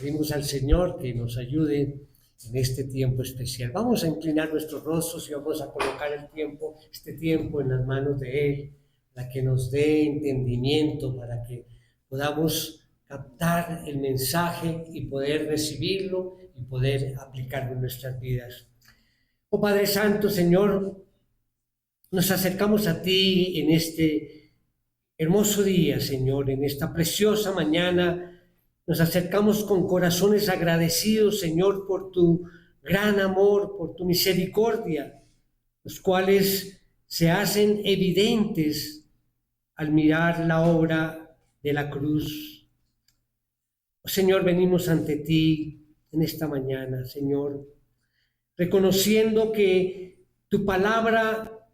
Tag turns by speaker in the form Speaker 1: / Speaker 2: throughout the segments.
Speaker 1: Pedimos al Señor que nos ayude en este tiempo especial. Vamos a inclinar nuestros rostros y vamos a colocar este tiempo en las manos de Él, para que nos dé entendimiento, para que podamos captar el mensaje y poder recibirlo y poder aplicarlo en nuestras vidas. Oh Padre Santo, Señor, nos acercamos a ti en este hermoso día, Señor, en esta preciosa mañana. Nos acercamos con corazones agradecidos, Señor, por tu gran amor, por tu misericordia, los cuales se hacen evidentes al mirar la obra de la cruz. Oh, Señor, venimos ante ti en esta mañana, Señor, reconociendo que tu palabra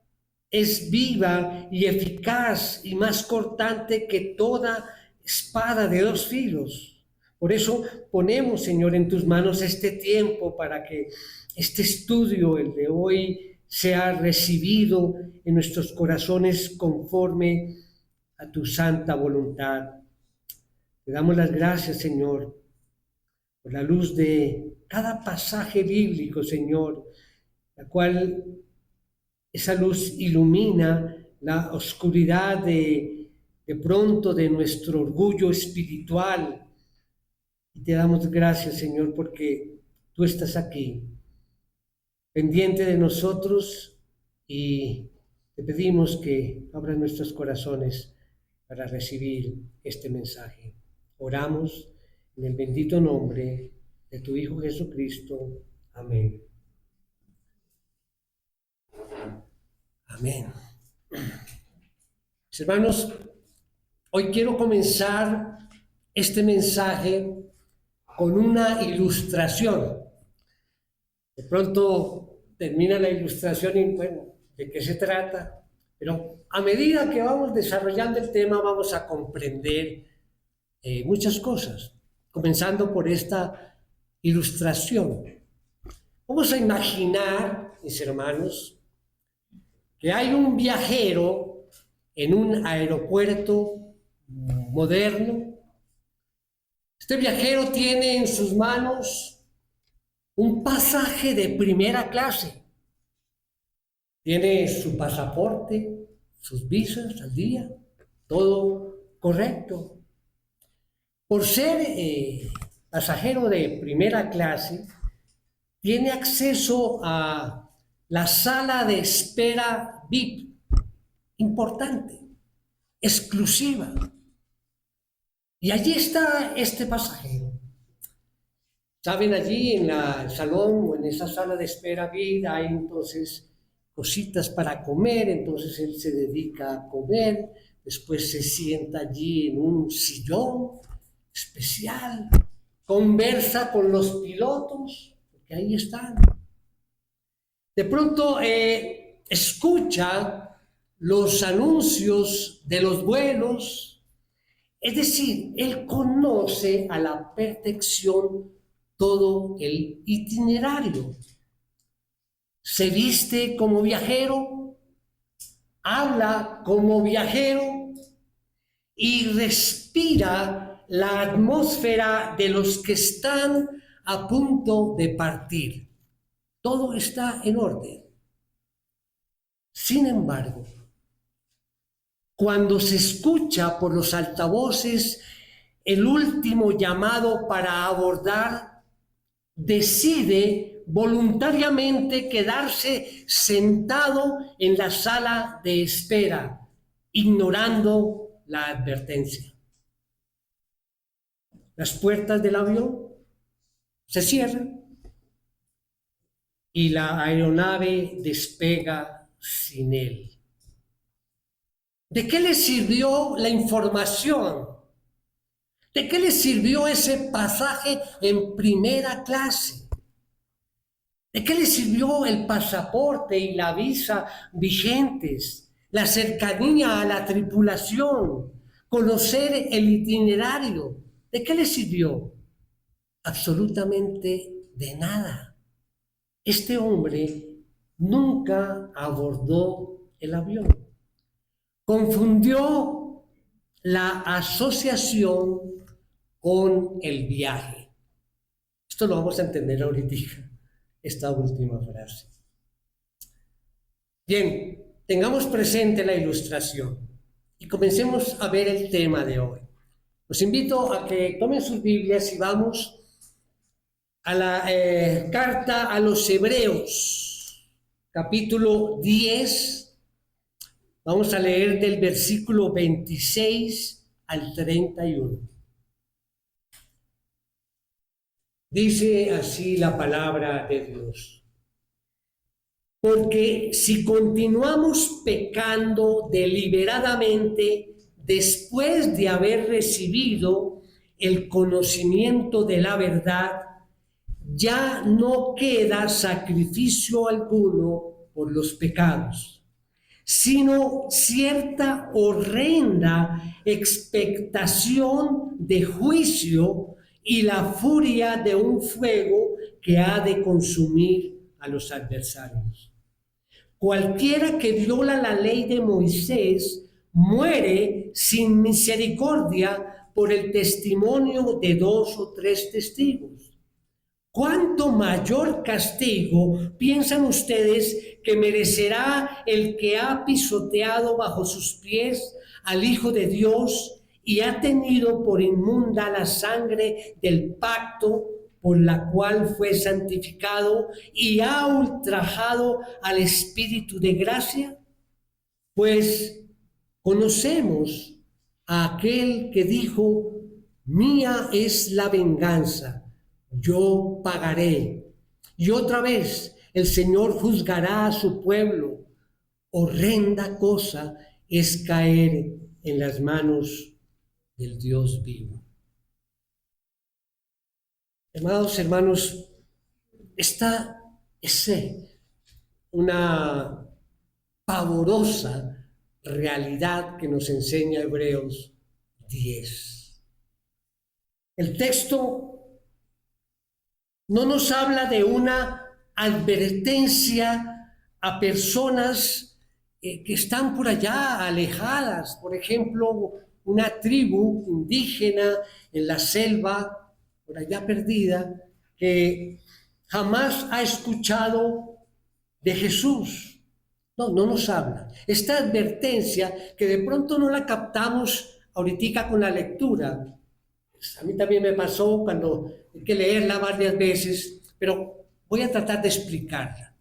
Speaker 1: es viva y eficaz y más cortante que toda espada de dos filos. Por eso ponemos, Señor, en tus manos este tiempo para que este estudio, el de hoy, sea recibido en nuestros corazones conforme a tu santa voluntad. Te damos las gracias, Señor, por la luz de cada pasaje bíblico, Señor, la cual esa luz ilumina la oscuridad de pronto de nuestro orgullo espiritual. Y te damos gracias, Señor, porque tú estás aquí, pendiente de nosotros, y te pedimos que abras nuestros corazones para recibir este mensaje. Oramos en el bendito nombre de tu Hijo Jesucristo. Amén. Amén. Mis hermanos, hoy quiero comenzar este mensaje con una ilustración. De pronto termina la ilustración y bueno, ¿de qué se trata? Pero a medida que vamos desarrollando el tema vamos a comprender muchas cosas, comenzando por esta ilustración. Vamos a imaginar, mis hermanos, que hay un viajero en un aeropuerto moderno. Este viajero tiene en sus manos un pasaje de primera clase. Tiene su pasaporte, sus visas al día, todo correcto. Por ser pasajero de primera clase, tiene acceso a la sala de espera VIP, importante, exclusiva. Y allí está este pasajero. Saben, allí en el salón o en esa sala de espera VIP hay entonces cositas para comer, entonces él se dedica a comer, después se sienta allí en un sillón especial, conversa con los pilotos, porque ahí están. De pronto escucha los anuncios de los vuelos, es decir, él conoce a la perfección todo el itinerario. Se viste como viajero, habla como viajero y respira la atmósfera de los que están a punto de partir. Todo está en orden. Sin embargo, cuando se escucha por los altavoces el último llamado para abordar, decide voluntariamente quedarse sentado en la sala de espera, ignorando la advertencia. Las puertas del avión se cierran y la aeronave despega sin él. ¿De qué le sirvió la información? ¿De qué le sirvió ese pasaje en primera clase? ¿De qué le sirvió el pasaporte y la visa vigentes, la cercanía a la tripulación, conocer el itinerario? ¿De qué le sirvió? Absolutamente de nada. Este hombre nunca abordó el avión. Confundió la asociación con el viaje. Esto lo vamos a entender ahorita, esta última frase. Bien, tengamos presente la ilustración y comencemos a ver el tema de hoy. Los invito a que tomen sus Biblias y vamos a la carta a los Hebreos, capítulo 10. Vamos a leer del versículo 26 al 31. Dice así la palabra de Dios. Porque si continuamos pecando deliberadamente después de haber recibido el conocimiento de la verdad, ya no queda sacrificio alguno por los pecados, sino cierta horrenda expectación de juicio y la furia de un fuego que ha de consumir a los adversarios. Cualquiera que viola la ley de Moisés muere sin misericordia por el testimonio de 2 o 3 testigos. ¿Cuánto mayor castigo piensan ustedes que merecerá el que ha pisoteado bajo sus pies al Hijo de Dios y ha tenido por inmunda la sangre del pacto por la cual fue santificado y ha ultrajado al Espíritu de gracia? Pues conocemos a aquel que dijo: mía es la venganza, yo pagaré. Y otra vez el Señor juzgará a su pueblo. Horrenda cosa es caer en las manos del Dios vivo. Amados hermanos, esta es una pavorosa realidad que nos enseña Hebreos 10. El texto no nos habla de una advertencia a personas que están por allá alejadas, por ejemplo, una tribu indígena en la selva, por allá perdida, que jamás ha escuchado de Jesús. No nos habla. Esta advertencia que de pronto no la captamos ahorita con la lectura. A mí también me pasó cuando hay que leerla varias veces, pero voy a tratar de explicarla.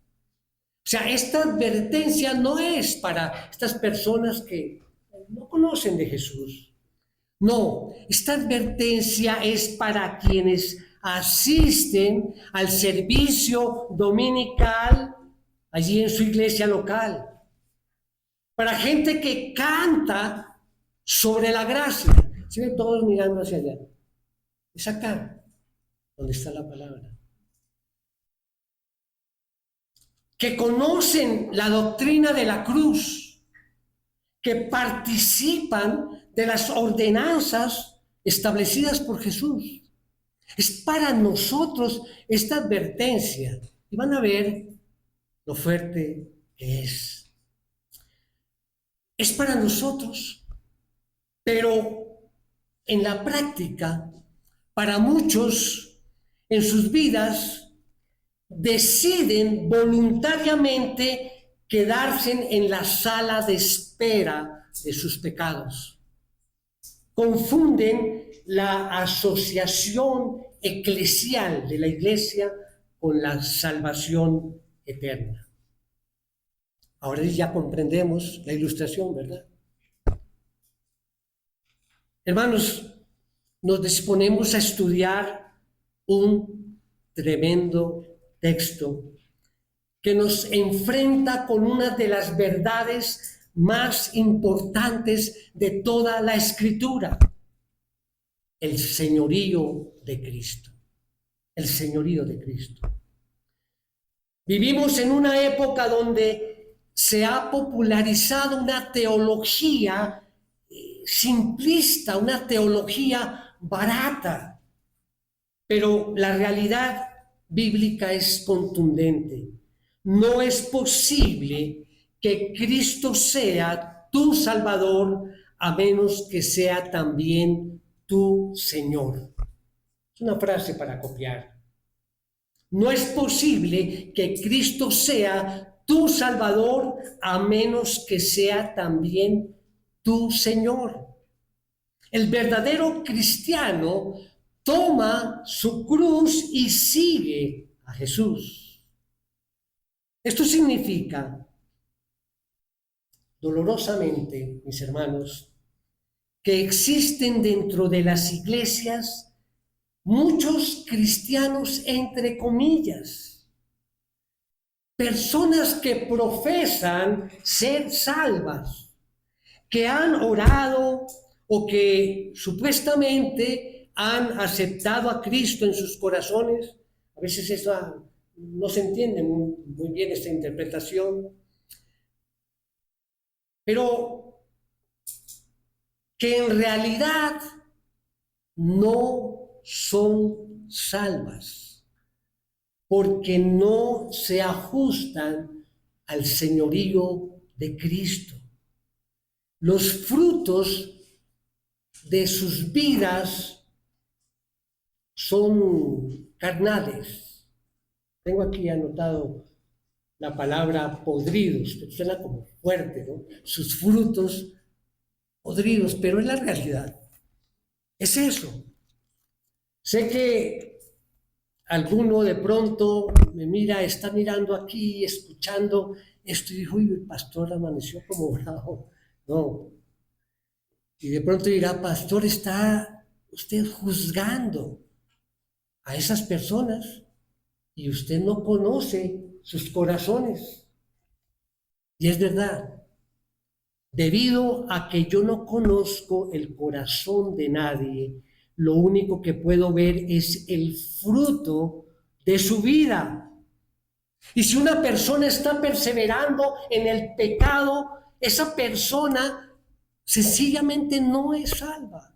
Speaker 1: O sea, esta advertencia no es para estas personas que no conocen de Jesús. No, esta advertencia es para quienes asisten al servicio dominical allí en su iglesia local. Para gente que canta sobre la gracia. ¿Sí ven todos mirando hacia allá? Es acá donde está la palabra. Que conocen la doctrina de la cruz, que participan de las ordenanzas establecidas por Jesús. Es para nosotros esta advertencia. Y van a ver lo fuerte que es. Es para nosotros. Pero en la práctica, para muchos, en sus vidas, deciden voluntariamente quedarse en la sala de espera de sus pecados. Confunden la asociación eclesial de la iglesia con la salvación eterna. Ahora ya comprendemos la ilustración, ¿verdad? Hermanos, nos disponemos a estudiar un tremendo texto que nos enfrenta con una de las verdades más importantes de toda la Escritura: el señorío de Cristo. El señorío de Cristo. Vivimos en una época donde se ha popularizado una teología simplista, una teología barata, pero la realidad bíblica es contundente. No es posible que Cristo sea tu Salvador a menos que sea también tu Señor. Es una frase para copiar. No es posible que Cristo sea tu Salvador a menos que sea también tu Señor. El verdadero cristiano toma su cruz y sigue a Jesús. Esto significa, dolorosamente, mis hermanos, que existen dentro de las iglesias muchos cristianos, entre comillas, personas que profesan ser salvas, que han orado o que supuestamente han aceptado a Cristo en sus corazones. A veces no se entiende muy bien esta interpretación, pero que en realidad no son salvas, porque no se ajustan al señorío de Cristo. Los frutos de sus vidas son carnales. Tengo aquí anotado la palabra podridos, que suena como fuerte, ¿no? Sus frutos podridos, pero es la realidad. Es eso. Sé que alguno de pronto me mira, está mirando aquí, escuchando esto y dijo, uy, el pastor amaneció como bravo. No. Y de pronto dirá, pastor, ¿está usted juzgando a esas personas y usted no conoce sus corazones? Y es verdad, debido a que yo no conozco el corazón de nadie, lo único que puedo ver es el fruto de su vida. Y si una persona está perseverando en el pecado, esa persona sencillamente no es salva.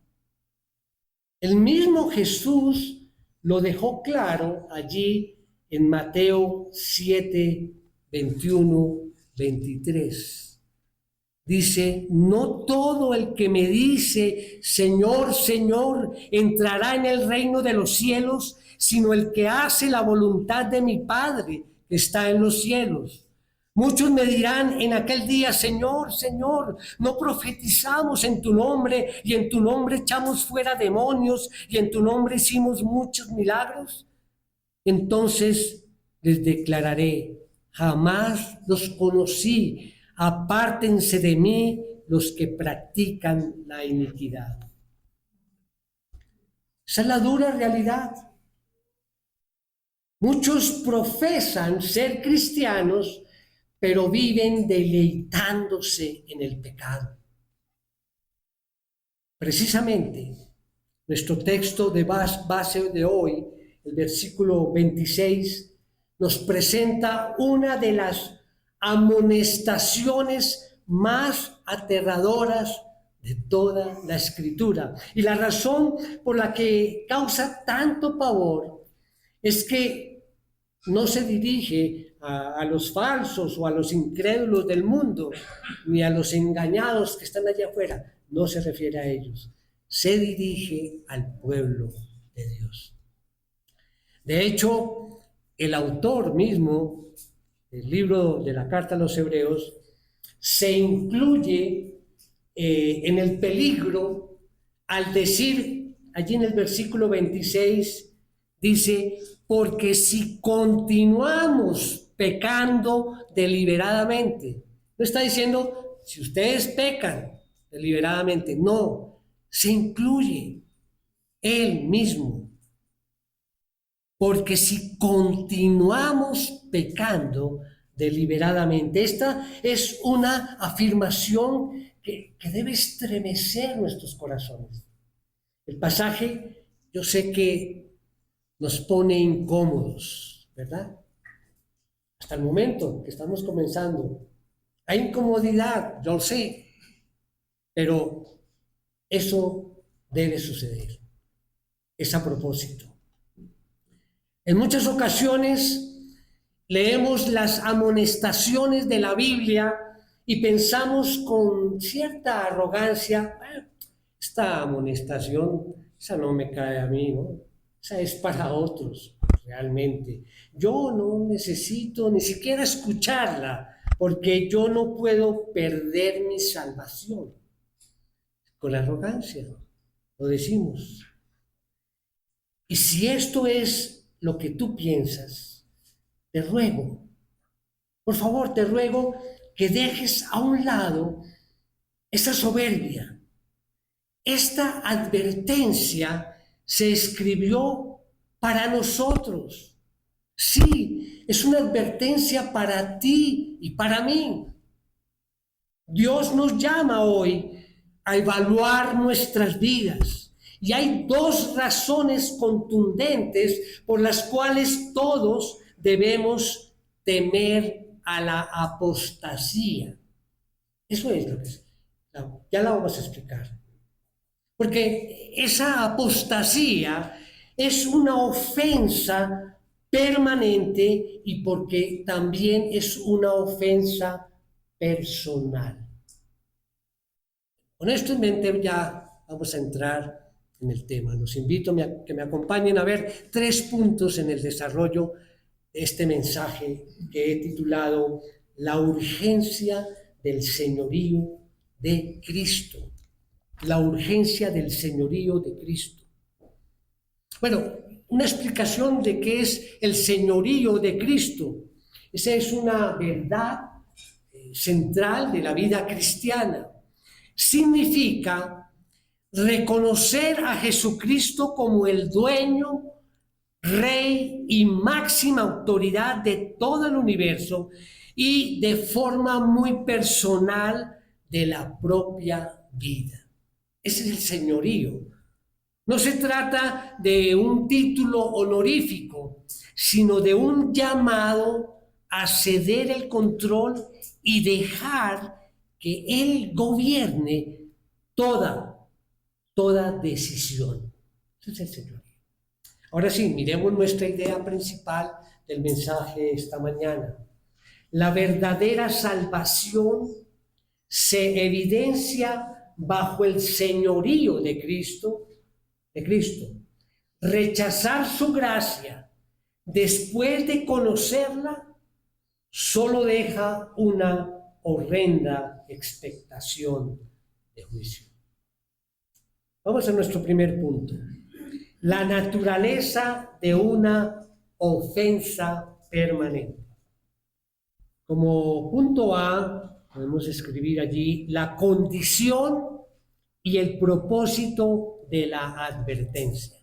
Speaker 1: El mismo Jesús lo dejó claro allí en Mateo 7, 21, 23. Dice, no todo el que me dice, Señor, Señor, entrará en el reino de los cielos, sino el que hace la voluntad de mi Padre que está en los cielos. Muchos me dirán en aquel día, Señor, Señor, no profetizamos en tu nombre y en tu nombre echamos fuera demonios y en tu nombre hicimos muchos milagros. Entonces les declararé, jamás los conocí, apártense de mí los que practican la iniquidad. Esa es la dura realidad. Muchos profesan ser cristianos, pero viven deleitándose en el pecado. Precisamente, nuestro texto de base de hoy, el versículo 26, nos presenta una de las amonestaciones más aterradoras de toda la Escritura. Y la razón por la que causa tanto pavor es que no se dirige a los falsos o a los incrédulos del mundo, ni a los engañados que están allá afuera. No se refiere a ellos. Se dirige al pueblo de Dios. De hecho, el autor mismo del libro de la Carta a los Hebreos se incluye en el peligro al decir, allí en el versículo 26, dice, porque si continuamos pecando deliberadamente, no está diciendo si ustedes pecan deliberadamente, no, se incluye él mismo. Porque si continuamos pecando deliberadamente, esta es una afirmación que debe estremecer nuestros corazones. El pasaje, yo sé que nos pone incómodos, ¿verdad? Hasta el momento que estamos comenzando. Hay incomodidad, yo lo sé, pero eso debe suceder. Es a propósito. En muchas ocasiones leemos las amonestaciones de la Biblia y pensamos con cierta arrogancia, esta amonestación, esa no me cae a mí, ¿no? Esa es para otros. realmente. Yo no necesito ni siquiera escucharla, porque yo no puedo perder mi salvación. Con arrogancia lo decimos. Y si esto es lo que tú piensas, te ruego, por favor, te ruego que dejes a un lado esa soberbia. Esta advertencia se escribió para nosotros. Sí, es una advertencia para ti y para mí. Dios nos llama hoy a evaluar nuestras vidas. Y hay dos razones contundentes por las cuales todos debemos temer a la apostasía. Eso es lo que es. Ya la vamos a explicar. Porque esa apostasía es una ofensa permanente y porque también es una ofensa personal. Con esto en mente ya vamos a entrar en el tema. Los invito a que me acompañen a ver 3 puntos en el desarrollo de este mensaje que he titulado La urgencia del señorío de Cristo. La urgencia del señorío de Cristo. Bueno, una explicación de qué es el señorío de Cristo. Esa es una verdad central de la vida cristiana. Significa reconocer a Jesucristo como el dueño, rey y máxima autoridad de todo el universo y de forma muy personal de la propia vida. Ese es el señorío. No se trata de un título honorífico, sino de un llamado a ceder el control y dejar que Él gobierne toda decisión. Ese es el señorío. Ahora sí, miremos nuestra idea principal del mensaje esta mañana. La verdadera salvación se evidencia bajo el señorío de Cristo. Rechazar su gracia después de conocerla solo deja una horrenda expectación de juicio. Vamos a nuestro primer punto. La naturaleza de una ofensa permanente. Como punto A, podemos escribir allí la condición y el propósito de la advertencia.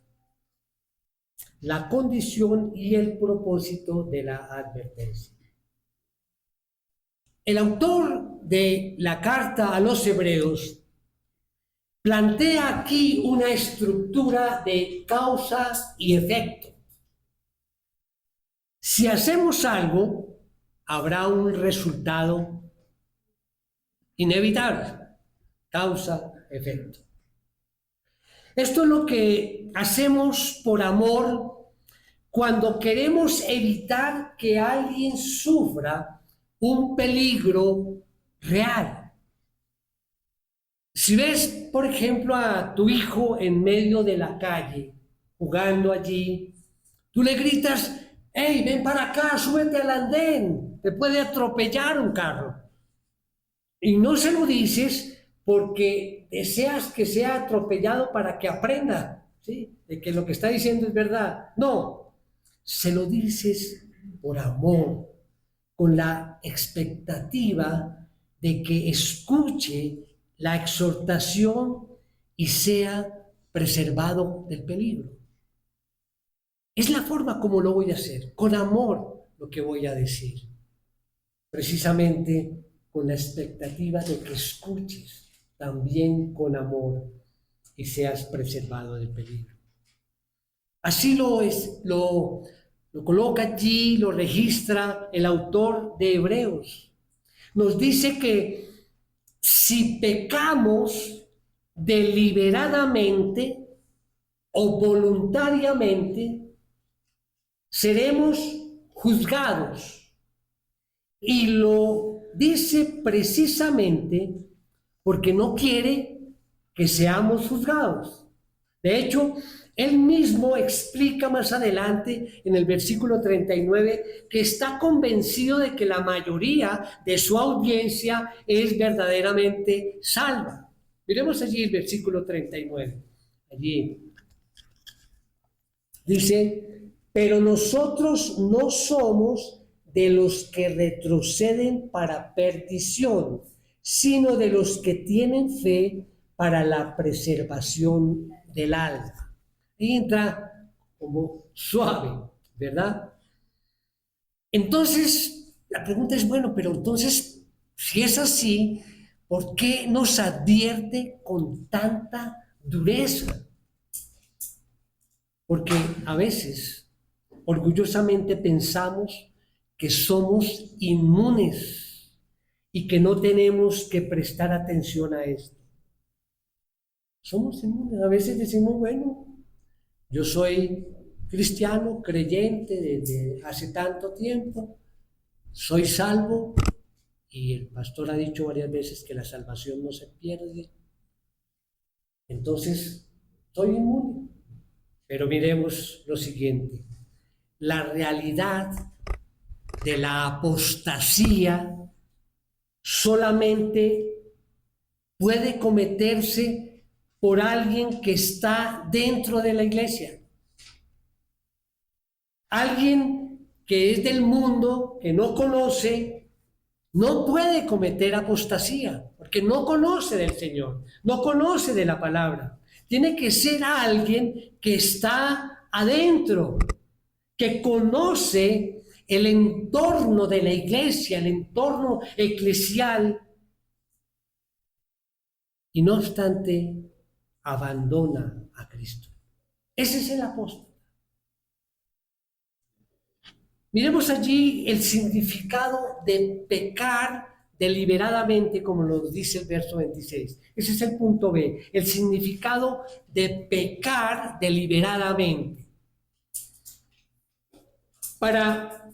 Speaker 1: La condición y el propósito de la advertencia. El autor de la carta a los Hebreos plantea aquí una estructura de causa y efecto. Si hacemos algo, habrá un resultado inevitable. Causa, efecto. Esto es lo que hacemos por amor cuando queremos evitar que alguien sufra un peligro real. Si ves, por ejemplo, a tu hijo en medio de la calle, jugando allí, tú le gritas: ¡Hey, ven para acá, súbete al andén! Te puede atropellar un carro. Y no se lo dices porque deseas que sea atropellado para que aprenda, ¿sí?, de que lo que está diciendo es verdad. No, se lo dices por amor, con la expectativa de que escuche la exhortación y sea preservado del peligro. Es la forma como lo voy a hacer, con amor lo que voy a decir, precisamente con la expectativa de que escuches también con amor y seas preservado del peligro. Así lo coloca allí, lo registra el autor de Hebreos. Nos dice que si pecamos deliberadamente o voluntariamente, seremos juzgados. Y lo dice precisamente porque no quiere que seamos juzgados. De hecho, Él mismo explica más adelante en el versículo 39 que está convencido de que la mayoría de su audiencia es verdaderamente salva. Miremos allí el versículo 39. Allí dice, pero nosotros no somos de los que retroceden para perdición, sino de los que tienen fe para la preservación del alma. Y entra como suave, ¿verdad? Entonces, la pregunta es, bueno, pero entonces, si es así, ¿por qué nos advierte con tanta dureza? Porque a veces, orgullosamente pensamos que somos inmunes y que no tenemos que prestar atención a esto. Somos inmunes. A veces decimos, bueno, yo soy cristiano, creyente desde hace tanto tiempo, soy salvo y el pastor ha dicho varias veces que la salvación no se pierde. Entonces, soy inmune. Pero miremos lo siguiente, la realidad de la apostasía solamente puede cometerse por alguien que está dentro de la iglesia. Alguien que es del mundo, que no conoce, no puede cometer apostasía, porque no conoce del Señor, no conoce de la palabra. Tiene que ser alguien que está adentro, que conoce el entorno de la iglesia, el entorno eclesial, y no obstante abandona a Cristo. Ese es el apóstol. Miremos allí el significado de pecar deliberadamente, como lo dice el verso 26. Ese es el punto B, el significado de pecar deliberadamente. Para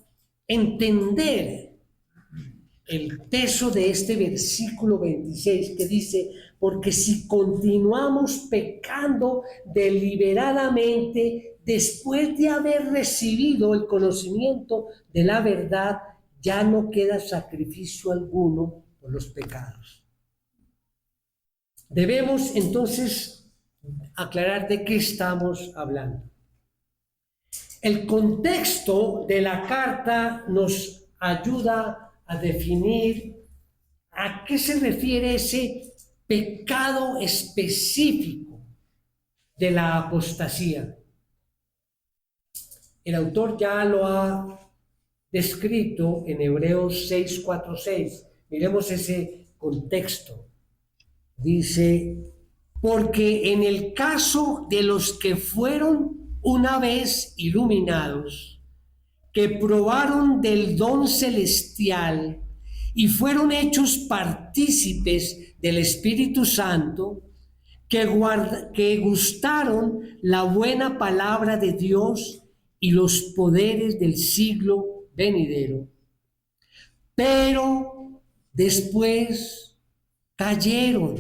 Speaker 1: entender el peso de este versículo 26 que dice, porque si continuamos pecando deliberadamente, después de haber recibido el conocimiento de la verdad, ya no queda sacrificio alguno por los pecados. Debemos entonces aclarar de qué estamos hablando. El contexto de la carta nos ayuda a definir a qué se refiere ese pecado específico de la apostasía. El autor ya lo ha descrito en Hebreos 6:4-6. Miremos ese contexto. Dice, porque en el caso de los que fueron una vez iluminados, que probaron del don celestial y fueron hechos partícipes del Espíritu Santo, que gustaron la buena palabra de Dios y los poderes del siglo venidero, pero después cayeron.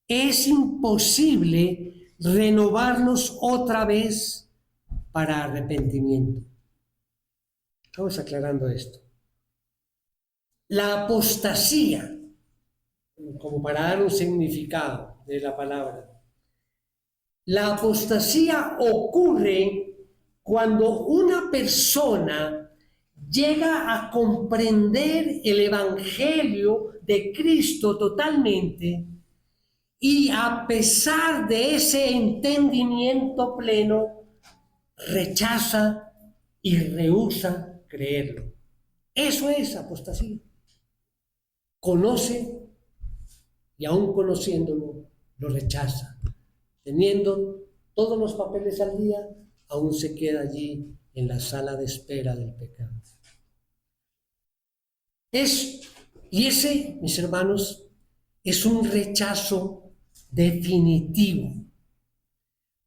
Speaker 1: Es imposible renovarlos otra vez para arrepentimiento. Estamos aclarando esto. La apostasía, como para dar un significado de la palabra, la apostasía ocurre cuando una persona llega a comprender el Evangelio de Cristo totalmente y a pesar de ese entendimiento pleno, rechaza y rehúsa creerlo. Eso es apostasía. Conoce y aún conociéndolo, lo rechaza. Teniendo todos los papeles al día, aún se queda allí en la sala de espera del pecado. Y ese, mis hermanos, es un rechazo definitivo.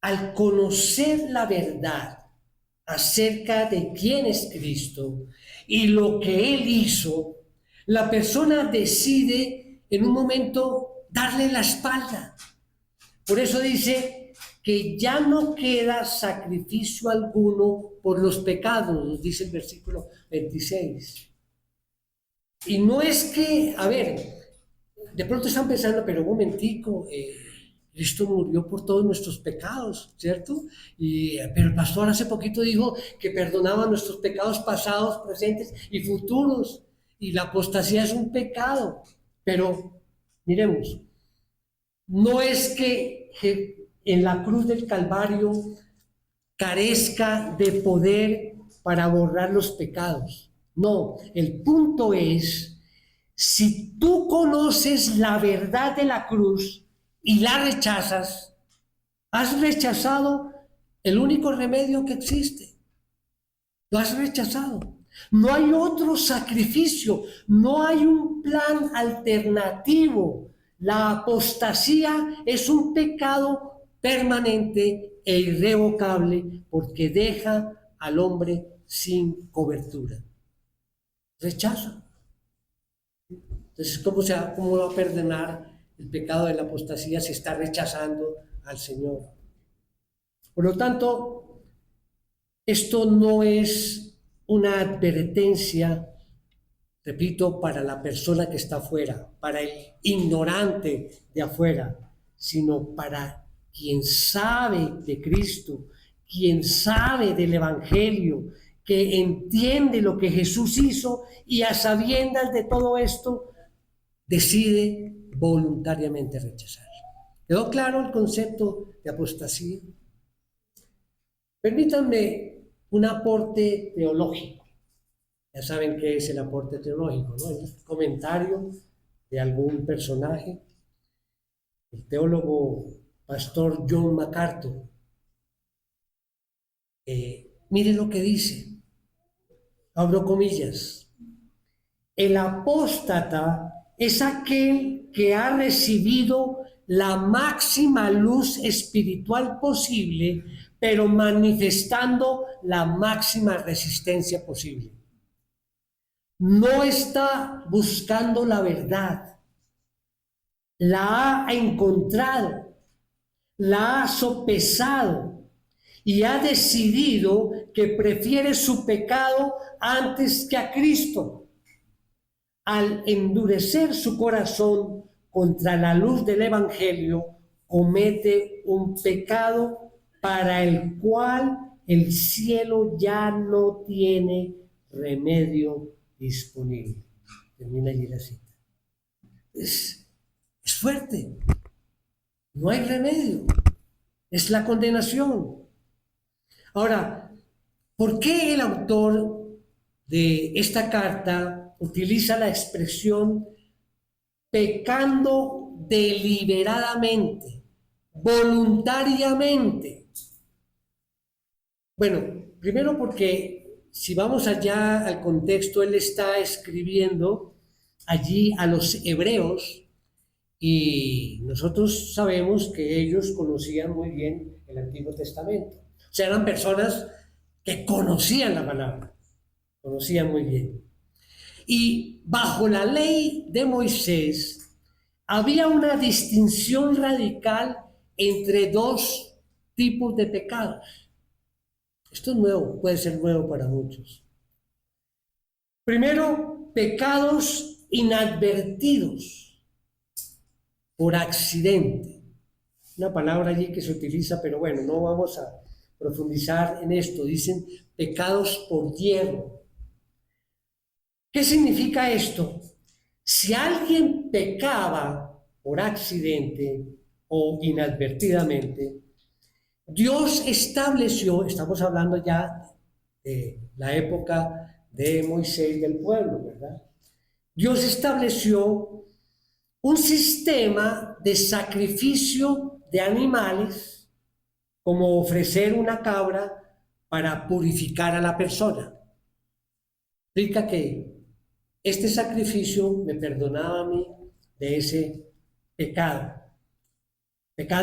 Speaker 1: Al conocer la verdad acerca de quién es Cristo y lo que Él hizo, la persona decide en un momento darle la espalda. Por eso dice, que ya no queda sacrificio alguno por los pecados, nos dice el versículo 26. Y no es que, a ver, de pronto están pensando, pero un momentico, Cristo murió por todos nuestros pecados, ¿cierto? Pero el pastor hace poquito dijo que perdonaba nuestros pecados pasados, presentes y futuros. Y la apostasía es un pecado. Pero, miremos, no es que en la cruz del Calvario carezca de poder para borrar los pecados. No, el punto es, si tú conoces la verdad de la cruz y la rechazas, has rechazado el único remedio que existe. Lo has rechazado. No hay otro sacrificio, no hay un plan alternativo. La apostasía es un pecado permanente e irrevocable porque deja al hombre sin cobertura. Rechaza. Entonces, ¿cómo va a perdonar el pecado de la apostasía si está rechazando al Señor? Por lo tanto, esto no es una advertencia, repito, para la persona que está afuera, para el ignorante de afuera, sino para quien sabe de Cristo, quien sabe del Evangelio, que entiende lo que Jesús hizo y a sabiendas de todo esto, decide voluntariamente rechazar. ¿Quedó claro el concepto de apostasía? Permítanme un aporte teológico. Ya saben qué es el aporte teológico, ¿no? El comentario de algún personaje. El teólogo pastor John MacArthur. Miren lo que dice. Abro comillas. El apóstata es aquel que ha recibido la máxima luz espiritual posible, pero manifestando la máxima resistencia posible. No está buscando la verdad, la ha encontrado, la ha sopesado y ha decidido que prefiere su pecado antes que a Cristo. Al endurecer su corazón contra la luz del Evangelio, comete un pecado para el cual el cielo ya no tiene remedio disponible. Termina allí la cita. Es fuerte. No hay remedio. Es la condenación. Ahora, ¿por qué el autor de esta carta utiliza la expresión pecando deliberadamente, voluntariamente? Bueno, primero porque si vamos allá al contexto, él está escribiendo allí a los hebreos y nosotros sabemos que ellos conocían muy bien el Antiguo Testamento. O sea, eran personas que conocían la palabra, conocían muy bien. Y bajo la ley de Moisés había una distinción radical entre dos tipos de pecados. Esto es nuevo, puede ser nuevo para muchos. Primero, pecados inadvertidos por accidente. Una palabra allí que se utiliza, pero bueno, no vamos a profundizar en esto. Dicen pecados por hierro. ¿Qué significa esto? Si alguien pecaba por accidente o inadvertidamente, Dios estableció, estamos hablando ya de la época de Moisés y del pueblo, ¿verdad? Dios estableció un sistema de sacrificio de animales, como ofrecer una cabra para purificar a la persona. Explica que este sacrificio me perdonaba a mí de ese pecado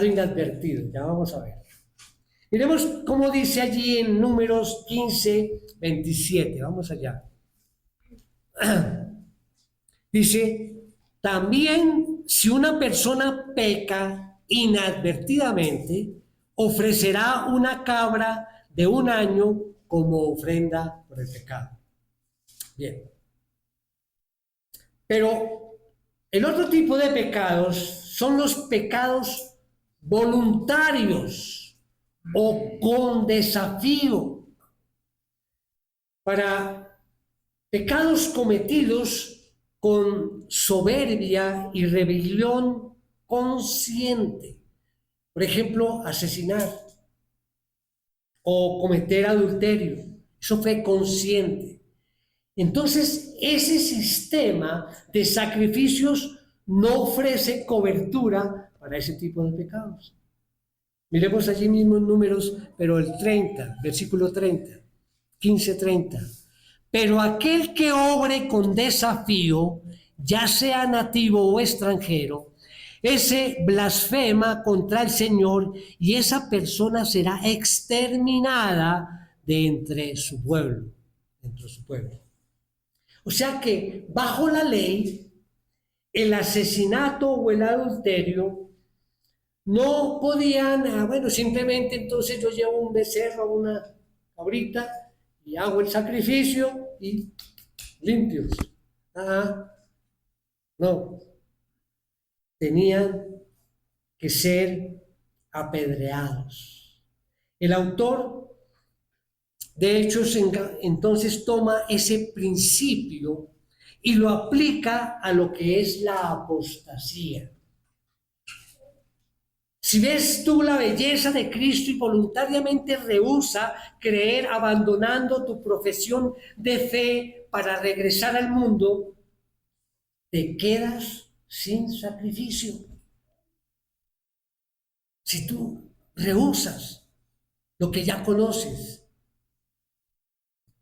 Speaker 1: inadvertido. Ya vamos a ver. Miremos cómo dice allí en Números 15, 27. Vamos allá. Dice, también si una persona peca inadvertidamente ofrecerá una cabra de un año como ofrenda por el pecado. Bien. Pero el otro tipo de pecados son los pecados voluntarios o con desafío. Para pecados cometidos con soberbia y rebelión consciente. Por ejemplo, asesinar o cometer adulterio. Eso fue consciente. Entonces, ese sistema de sacrificios no ofrece cobertura para ese tipo de pecados. Miremos allí mismo en Números, pero el 30, versículo 30, 15:30. Pero aquel que obre con desafío, ya sea nativo o extranjero, ese blasfema contra el Señor y esa persona será exterminada de entre su pueblo. O sea que bajo la ley, el asesinato o el adulterio no podían, bueno, simplemente entonces yo llevo un becerro, una cabrita y hago el sacrificio y limpios. No, tenían que ser apedreados. El autor de Hechos entonces toma ese principio y lo aplica a lo que es la apostasía. Si ves tú la belleza de Cristo y voluntariamente rehúsa creer abandonando tu profesión de fe para regresar al mundo, te quedas sin sacrificio. Si tú rehusas lo que ya conoces,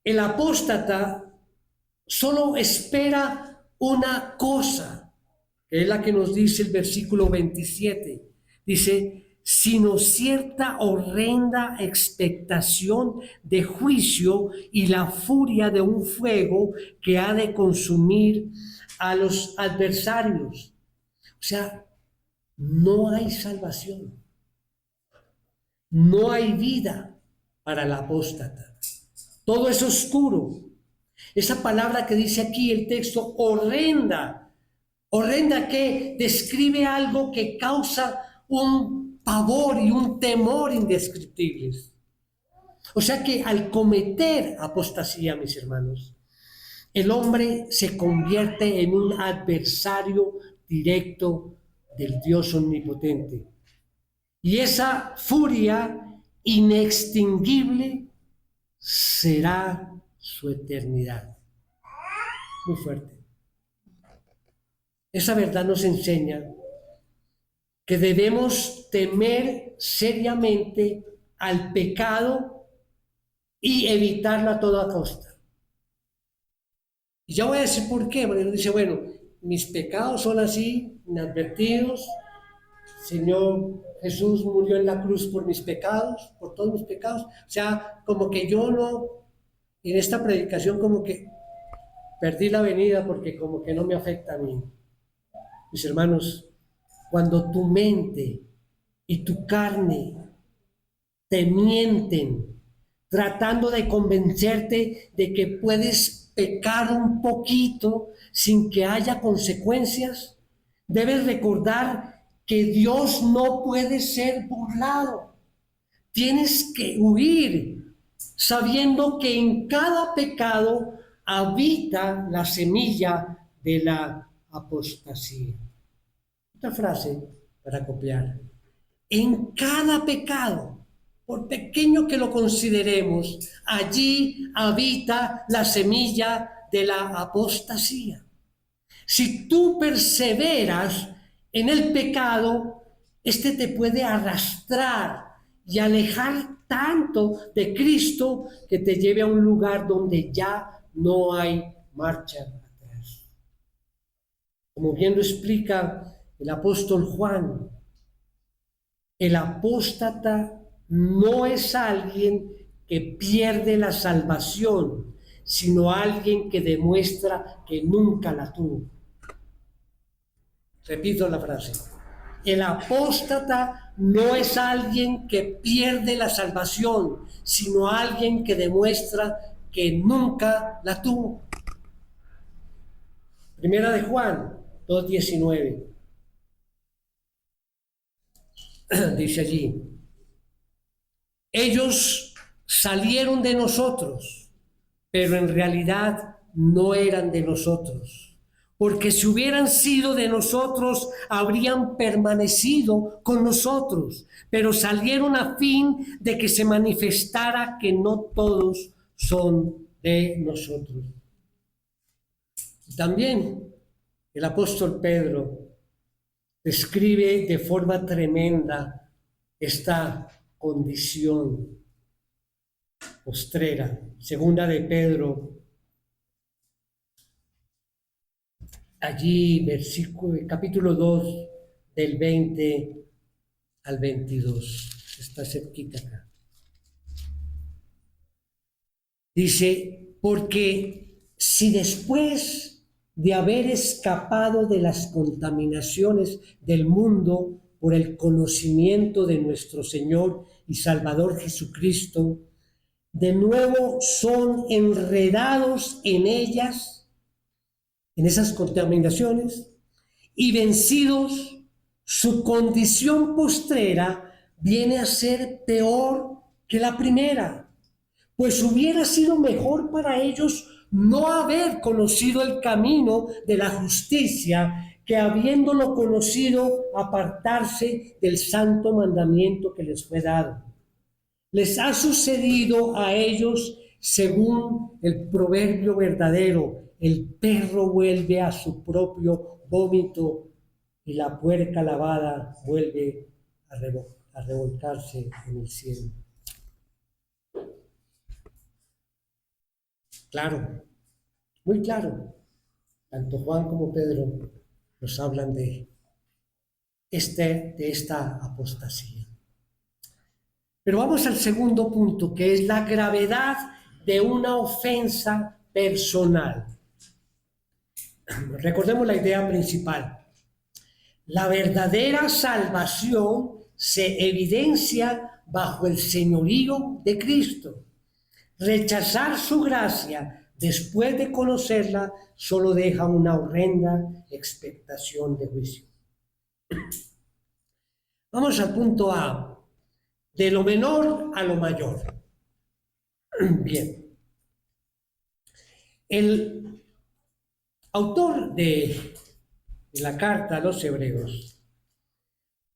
Speaker 1: el apóstata solo espera una cosa, que es la que nos dice el versículo 27. Dice, sino cierta horrenda expectación de juicio y la furia de un fuego que ha de consumir a los adversarios. O sea, no hay salvación, no hay vida para el apóstata. Todo es oscuro. Esa palabra que dice aquí el texto, horrenda, horrenda, que describe algo que causa un pavor y un temor indescriptibles. O sea que al cometer apostasía, mis hermanos, el hombre se convierte en un adversario directo del Dios omnipotente. Y esa furia inextinguible será su eternidad. Muy fuerte. Esa verdad nos enseña que debemos temer seriamente al pecado y evitarlo a toda costa. Y ya voy a decir por qué, porque uno dice, bueno, mis pecados son así, inadvertidos, Señor Jesús murió en la cruz por mis pecados, por todos mis pecados, o sea, como que yo no, en esta predicación como que perdí la venida porque como que no me afecta a mí. Mis hermanos, cuando tu mente y tu carne te mienten, tratando de convencerte de que puedes pecar un poquito sin que haya consecuencias, debes recordar que Dios no puede ser burlado. Tienes que huir sabiendo que en cada pecado habita la semilla de la apostasía. Otra frase para copiar. En cada pecado, por pequeño que lo consideremos, allí habita la semilla de la apostasía. Si tú perseveras en el pecado, este te puede arrastrar y alejar tanto de Cristo que te lleve a un lugar donde ya no hay marcha atrás. Como bien lo explica el apóstol Juan, el apóstata no es alguien que pierde la salvación, sino alguien que demuestra que nunca la tuvo. Repito la frase. El apóstata no es alguien que pierde la salvación, sino alguien que demuestra que nunca la tuvo. Primera de Juan 2:19. Dice allí: ellos salieron de nosotros, pero en realidad no eran de nosotros, porque si hubieran sido de nosotros, habrían permanecido con nosotros, pero salieron a fin de que se manifestara que no todos son de nosotros. También el apóstol Pedro describe de forma tremenda esta condición postrera. Segunda de Pedro, allí capítulo 2, del 20 al 22, está cerquita acá. Dice: porque si después de haber escapado de las contaminaciones del mundo por el conocimiento de nuestro Señor y Salvador Jesucristo, de nuevo son enredados en ellas, en esas contaminaciones, y vencidos, su condición postrera viene a ser peor que la primera, pues hubiera sido mejor para ellos no haber conocido el camino de la justicia que, habiéndolo conocido, apartarse del santo mandamiento que les fue dado. Les ha sucedido a ellos según el proverbio verdadero: el perro vuelve a su propio vómito y la puerca lavada vuelve a revolcarse en el cielo. Claro, muy claro. Tanto Juan como Pedro nos hablan de esta apostasía. Pero vamos al segundo punto, que es la gravedad de una ofensa personal. Recordemos la idea principal. La verdadera salvación se evidencia bajo el señorío de Cristo. Rechazar su gracia después de conocerla solo deja una horrenda expectación de juicio. Vamos al punto A, de lo menor a lo mayor. Bien. El autor de la carta a los Hebreos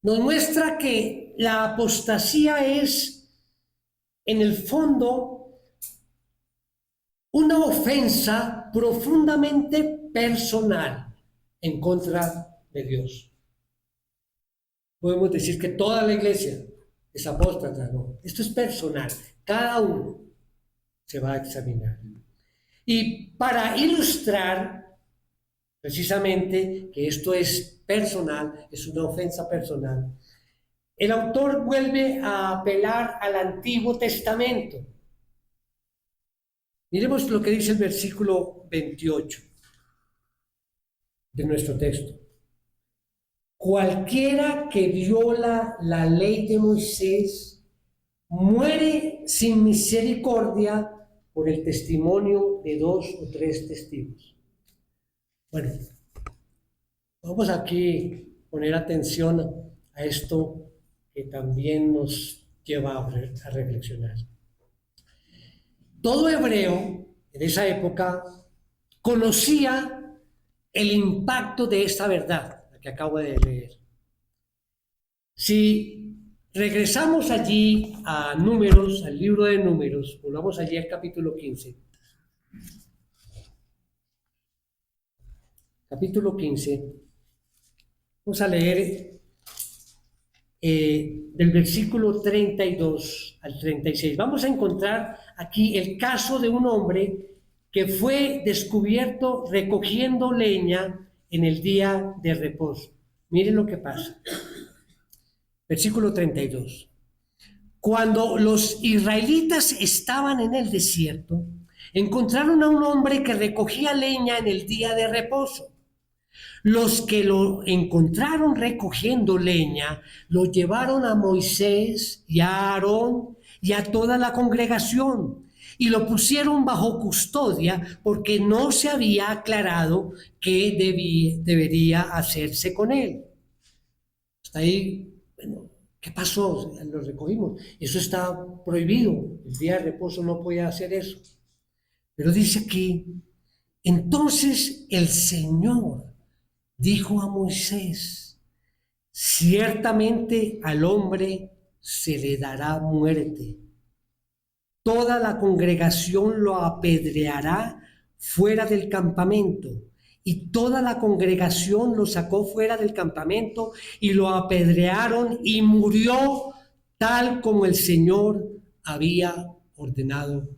Speaker 1: nos muestra que la apostasía es, en el fondo, una ofensa profundamente personal en contra de Dios. Podemos decir que toda la iglesia es apóstata, no. Esto es personal. Cada uno se va a examinar. Y para ilustrar precisamente que esto es personal, es una ofensa personal, el autor vuelve a apelar al Antiguo Testamento. Miremos lo que dice el versículo 28 de nuestro texto. Cualquiera que viola la ley de Moisés muere sin misericordia por el testimonio de 2 o 3 testigos. Bueno, vamos aquí a poner atención a esto que también nos lleva a reflexionar. Todo hebreo en esa época conocía el impacto de esta verdad, la que acabo de leer. Si regresamos allí a Números, al libro de Números, volvamos allí al capítulo 15. Capítulo 15, vamos a leer del versículo 32 al 36. Vamos a encontrar aquí el caso de un hombre que fue descubierto recogiendo leña en el día de reposo. Miren lo que pasa. Versículo 32. Cuando los israelitas estaban en el desierto, encontraron a un hombre que recogía leña en el día de reposo. Los que lo encontraron recogiendo leña, lo llevaron a Moisés y a Aarón y a toda la congregación y lo pusieron bajo custodia porque no se había aclarado qué debería hacerse con él. Hasta ahí, bueno, ¿qué pasó? Lo recogimos. Eso está prohibido. El día de reposo no puede hacer eso. Pero dice aquí, entonces el Señor dijo a Moisés, ciertamente al hombre se le dará muerte. Toda la congregación lo apedreará fuera del campamento. Y toda la congregación lo sacó fuera del campamento y lo apedrearon y murió tal como el Señor había ordenado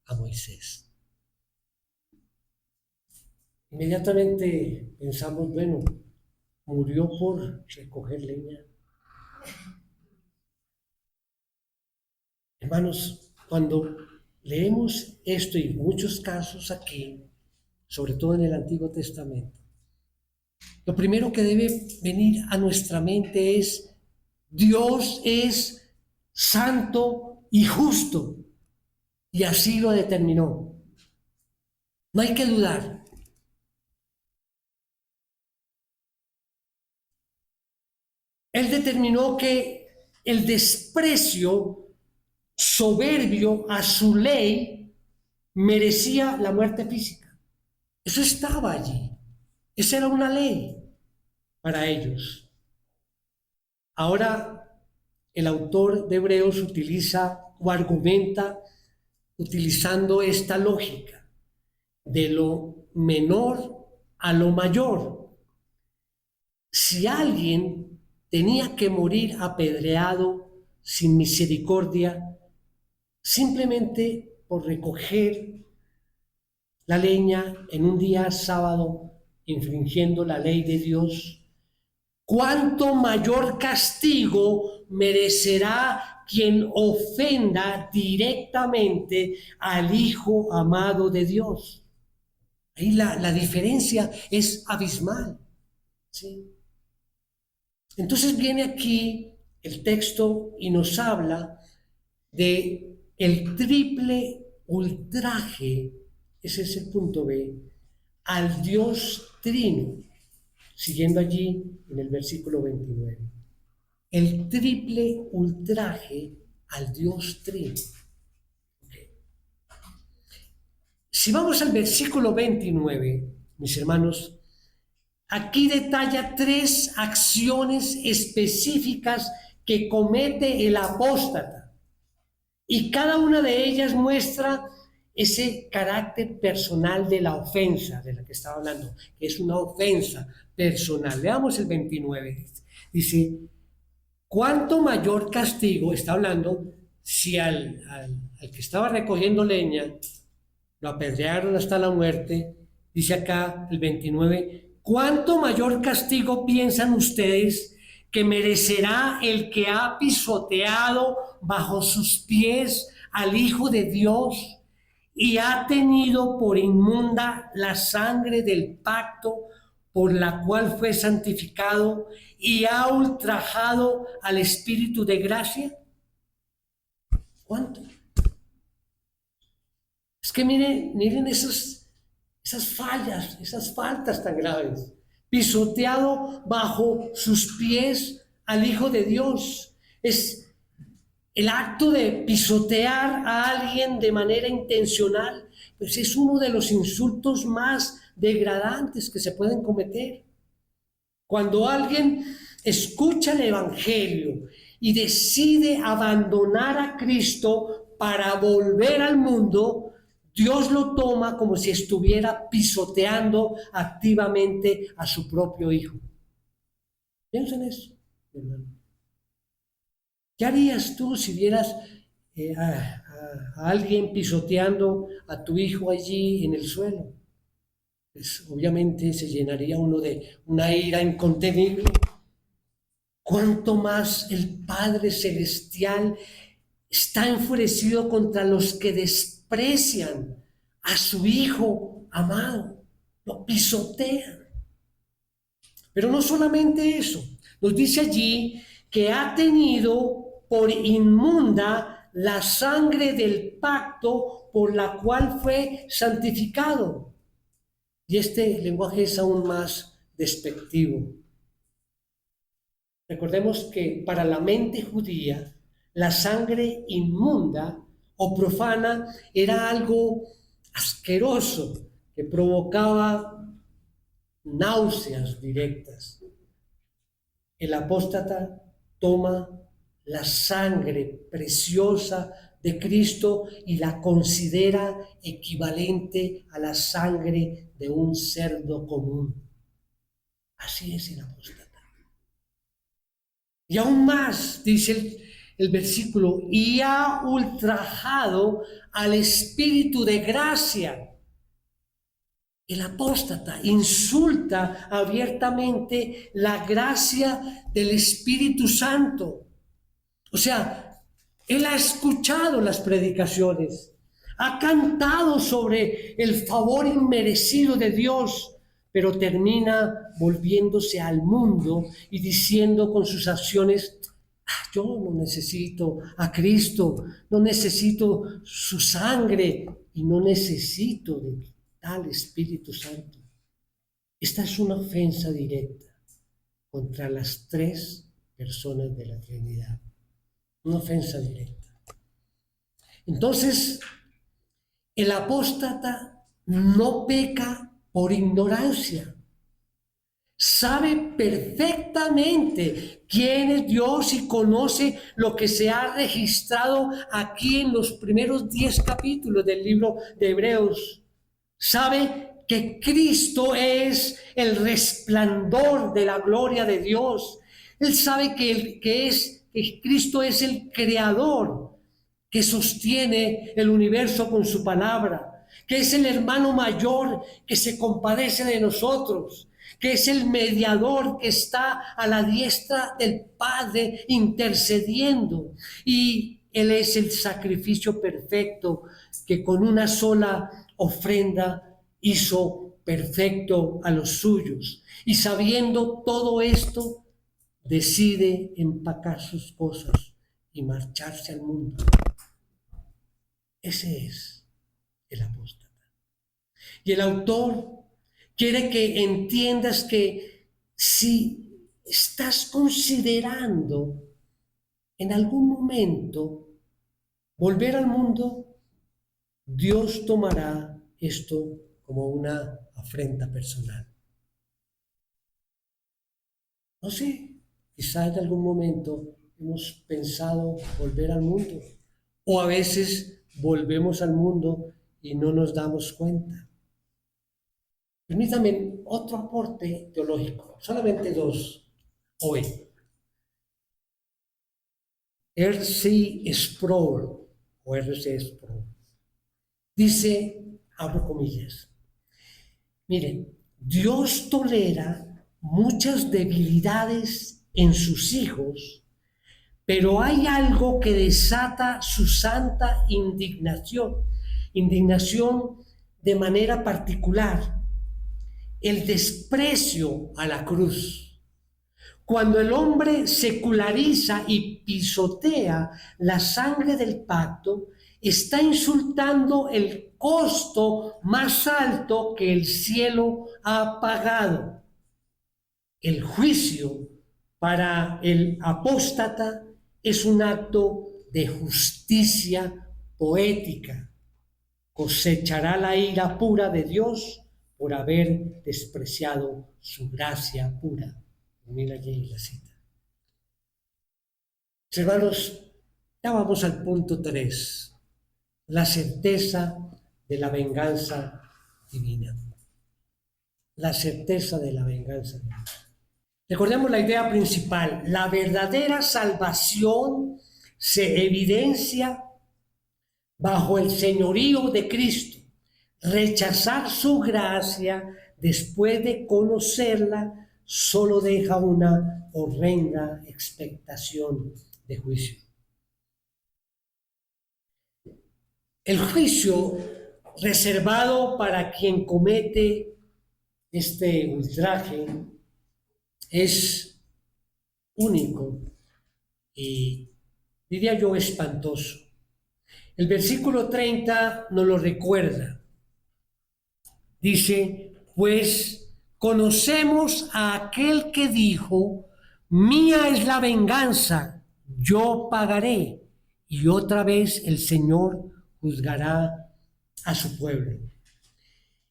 Speaker 1: a Moisés. Inmediatamente pensamos, bueno, murió por recoger leña. Hermanos, cuando leemos esto y muchos casos aquí, sobre todo en el Antiguo Testamento, lo primero que debe venir a nuestra mente es: Dios es santo y justo, y así lo determinó. No hay que dudar. Él determinó que el desprecio soberbio a su ley merecía la muerte física. Eso estaba allí. Esa era una ley para ellos. Ahora el autor de Hebreos utiliza o argumenta utilizando esta lógica de lo menor a lo mayor. Si alguien tenía que morir apedreado sin misericordia, simplemente por recoger la leña en un día sábado, infringiendo la ley de Dios, ¿cuánto mayor castigo merecerá quien ofenda directamente al Hijo amado de Dios? Ahí la diferencia es abismal, ¿sí? Entonces viene aquí el texto y nos habla de el triple ultraje, ese es el punto B, al Dios Trino, siguiendo allí en el versículo 29. El triple ultraje al Dios Trino. Okay. Si vamos al versículo 29, mis hermanos, aquí detalla 3 acciones específicas que comete el apóstata. Y cada una de ellas muestra ese carácter personal de la ofensa de la que estaba hablando, que es una ofensa personal. Veamos el 29. Dice, ¿cuánto mayor castigo está hablando si al que estaba recogiendo leña lo apedrearon hasta la muerte? Dice acá el 29, ¿cuánto mayor castigo piensan ustedes que merecerá el que ha pisoteado bajo sus pies al Hijo de Dios y ha tenido por inmunda la sangre del pacto por la cual fue santificado y ha ultrajado al Espíritu de gracia? ¿Cuánto? Es que miren esas fallas, esas faltas tan graves. Pisoteado bajo sus pies al Hijo de Dios. Es el acto de pisotear a alguien de manera intencional, pues es uno de los insultos más degradantes que se pueden cometer. Cuando alguien escucha el Evangelio y decide abandonar a Cristo para volver al mundo, Dios lo toma como si estuviera pisoteando activamente a su propio Hijo. Piensa en eso, hermano. ¿Qué harías tú si vieras a alguien pisoteando a tu hijo allí en el suelo? Pues obviamente se llenaría uno de una ira incontenible. ¿Cuánto más el Padre Celestial está enfurecido contra los que desprecian a su Hijo amado? Lo pisotean. Pero no solamente eso, nos dice allí que ha tenido por inmunda la sangre del pacto por la cual fue santificado. Y este lenguaje es aún más despectivo. Recordemos que para la mente judía, la sangre inmunda o profana era algo asqueroso que provocaba náuseas directas. El apóstata toma la sangre preciosa de Cristo y la considera equivalente a la sangre de un cerdo común. Así es el apóstata. Y aún más, dice el versículo, y ha ultrajado al Espíritu de gracia. El apóstata insulta abiertamente la gracia del Espíritu Santo. O sea, él ha escuchado las predicaciones, ha cantado sobre el favor inmerecido de Dios, pero termina volviéndose al mundo y diciendo con sus acciones: yo no necesito a Cristo, no necesito su sangre y no necesito de tal Espíritu Santo. Esta es una ofensa directa contra las tres personas de la Trinidad. Una ofensa directa. Entonces, el apóstata no peca por ignorancia. Sabe perfectamente quién es Dios y conoce lo que se ha registrado aquí en los primeros 10 capítulos del libro de Hebreos. Sabe que Cristo es el resplandor de la gloria de Dios. Él sabe que Cristo es el creador que sostiene el universo con su palabra, que es el hermano mayor que se compadece de nosotros, que es el mediador que está a la diestra del Padre intercediendo, y Él es el sacrificio perfecto que con una sola ofrenda hizo perfecto a los suyos. Y sabiendo todo esto, decide empacar sus cosas y marcharse al mundo. Ese es el apóstata. Y el autor quiere que entiendas que si estás considerando en algún momento volver al mundo, Dios tomará esto como una afrenta personal. No sé, quizás en algún momento hemos pensado volver al mundo, o a veces volvemos al mundo y no nos damos cuenta. Permítame otro aporte teológico, solamente dos hoy. R.C. Sproul, o R.C. Sproul, dice, abro comillas, miren, Dios tolera muchas debilidades en sus hijos, pero hay algo que desata su santa indignación de manera particular: el desprecio a la cruz. Cuando el hombre seculariza y pisotea la sangre del pacto, está insultando el costo más alto que el cielo ha pagado. El juicio para el apóstata es un acto de justicia poética. Cosechará la ira pura de Dios por haber despreciado su gracia pura. Mira allí la cita. Hermanos, ya vamos al punto 3, la certeza de la venganza divina. La certeza de la venganza divina. Recordemos la idea principal: la verdadera salvación se evidencia bajo el señorío de Cristo. Rechazar su gracia después de conocerla solo deja una horrenda expectación de juicio. El juicio reservado para quien comete este ultraje es único y diría yo espantoso. El versículo 30 nos lo recuerda. Dice, pues conocemos a aquel que dijo, mía es la venganza, yo pagaré. Y otra vez el Señor juzgará a su pueblo.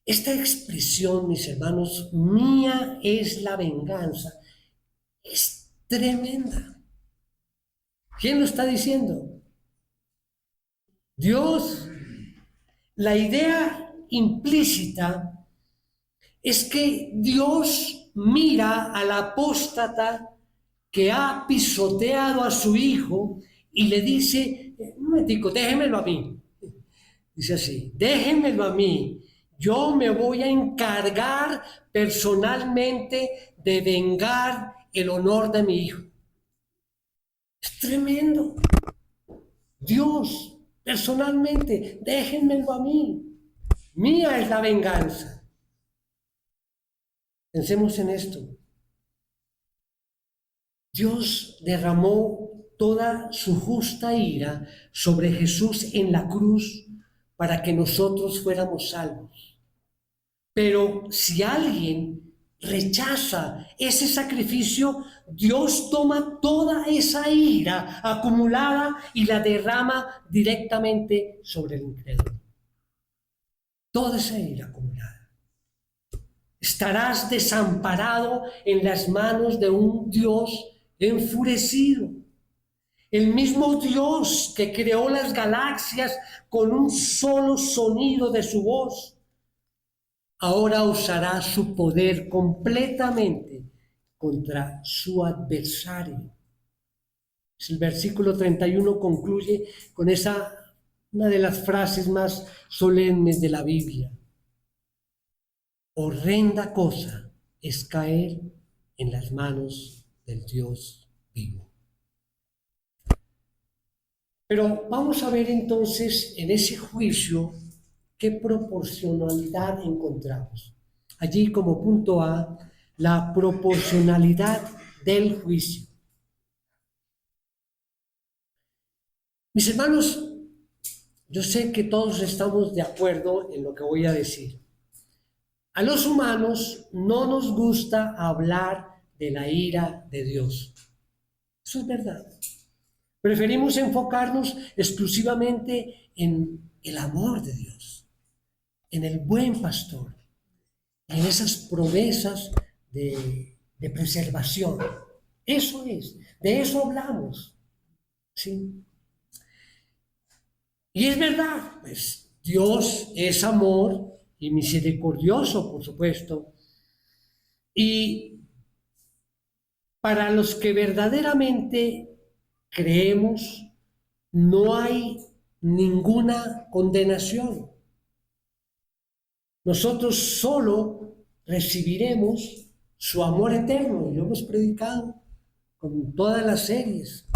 Speaker 1: Esta expresión, mis hermanos, mía es la venganza, es tremenda. ¿Quién lo está diciendo? Dios. La idea implícita es que Dios mira al apóstata que ha pisoteado a su hijo y le dice, un momentico, déjenmelo a mí. Dice así, déjenmelo a mí. Yo me voy a encargar personalmente de vengar el honor de mi hijo. Es tremendo. Dios, personalmente, déjenmelo a mí. Mía es la venganza. Pensemos en esto. Dios derramó toda su justa ira sobre Jesús en la cruz para que nosotros fuéramos salvos. Pero si alguien rechaza ese sacrificio, Dios toma toda esa ira acumulada y la derrama directamente sobre el incrédulo. Toda esa ira acumulada. Estarás desamparado en las manos de un Dios enfurecido. El mismo Dios que creó las galaxias con un solo sonido de su voz, ahora usará su poder completamente contra su adversario. El versículo 31 concluye con una de las frases más solemnes de la Biblia. Horrenda cosa es caer en las manos del Dios vivo. Pero vamos a ver entonces en ese juicio qué proporcionalidad encontramos. Allí como punto A, la proporcionalidad del juicio. Mis hermanos, yo sé que todos estamos de acuerdo en lo que voy a decir. A los humanos no nos gusta hablar de la ira de Dios. Eso es verdad. Preferimos enfocarnos exclusivamente en el amor de Dios, en el buen pastor, en esas promesas de preservación. Eso es, de eso hablamos. ¿Sí? Y es verdad, pues Dios es amor y misericordioso, por supuesto. Y para los que verdaderamente creemos, no hay ninguna condenación. Nosotros solo recibiremos su amor eterno, y lo hemos predicado con todas las series.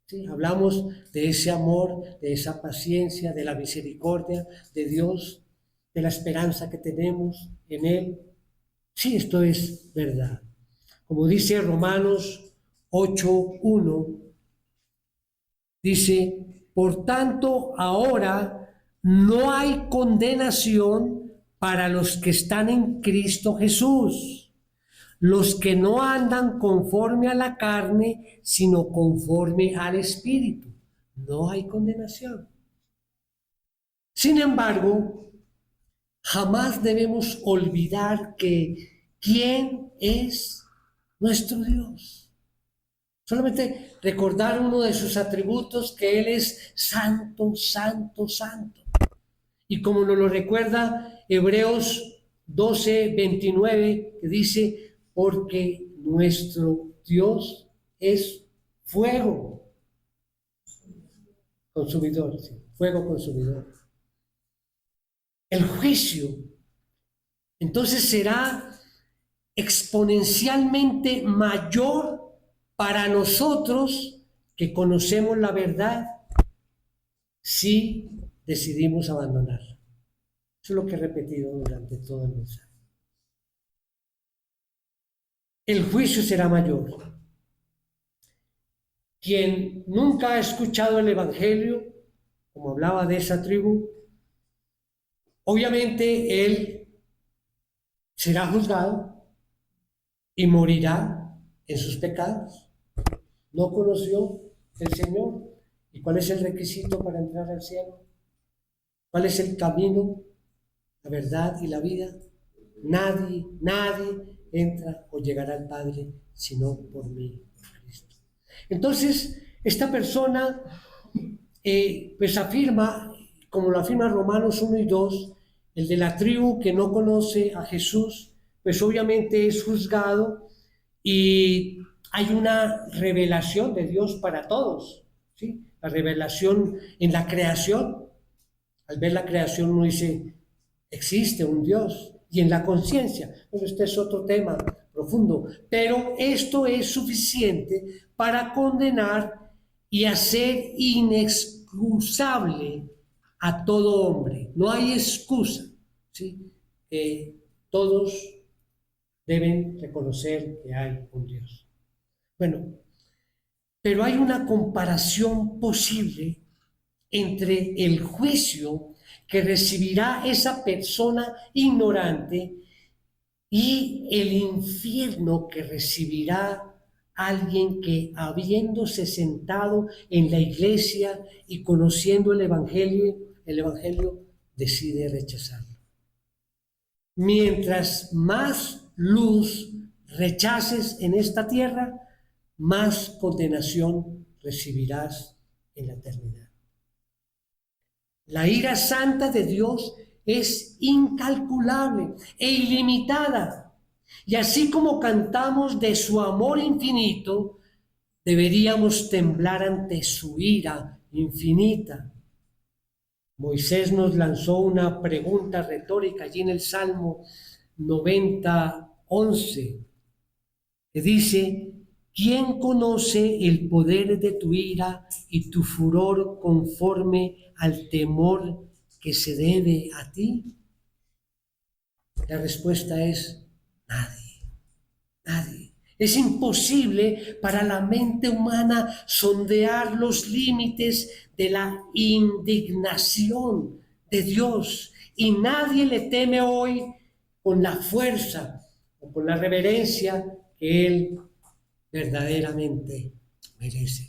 Speaker 1: ¿Sí? Hablamos de ese amor, de esa paciencia, de la misericordia de Dios, de la esperanza que tenemos en Él. Sí, esto es verdad. Como dice Romanos 8:1, dice, por tanto, ahora no hay condenación para los que están en Cristo Jesús, los que no andan conforme a la carne, sino conforme al Espíritu. No hay condenación. Sin embargo, jamás debemos olvidar que ¿quién es nuestro Dios? Solamente recordar uno de sus atributos, que Él es santo, santo, santo. Y como nos lo recuerda Hebreos 12:29, que dice, porque nuestro Dios es fuego consumidor, sí, fuego consumidor. El juicio, entonces, será exponencialmente mayor para nosotros que conocemos la verdad si decidimos abandonarla. Eso es lo que he repetido durante todo el mensaje. el juicio será mayor. Quien nunca ha escuchado el Evangelio, como hablaba de esa tribu, obviamente él será juzgado y morirá en sus pecados. No conoció el Señor. ¿Y cuál es el requisito para entrar al cielo? ¿Cuál es el camino, la verdad y la vida? Nadie entra o llegará al Padre sino por mí, por Cristo. Entonces, esta persona pues afirma, como lo afirma Romanos 1 y 2, el de la tribu que no conoce a Jesús, pues obviamente es juzgado y hay una revelación de Dios para todos, ¿sí? La revelación en la creación. Al ver la creación uno dice, existe un Dios. Y en la conciencia, bueno, este es otro tema profundo, pero esto es suficiente para condenar y hacer inexcusable a todo hombre. No hay excusa, ¿sí? Todos deben reconocer que hay un Dios. Bueno, pero hay una comparación posible entre el juicio que recibirá esa persona ignorante y el infierno que recibirá alguien que, habiéndose sentado en la iglesia y conociendo el evangelio decide rechazarlo. Mientras más luz rechaces en esta tierra, más condenación recibirás en la eternidad. La ira santa de Dios es incalculable e ilimitada. Y así como cantamos de su amor infinito, deberíamos temblar ante su ira infinita. Moisés nos lanzó una pregunta retórica allí en el Salmo 90:11, que dice: ¿quién conoce el poder de tu ira y tu furor conforme al temor que se debe a ti? La respuesta es nadie. Es imposible para la mente humana sondear los límites de la indignación de Dios, y nadie le teme hoy con la fuerza o con la reverencia que Él verdaderamente merece.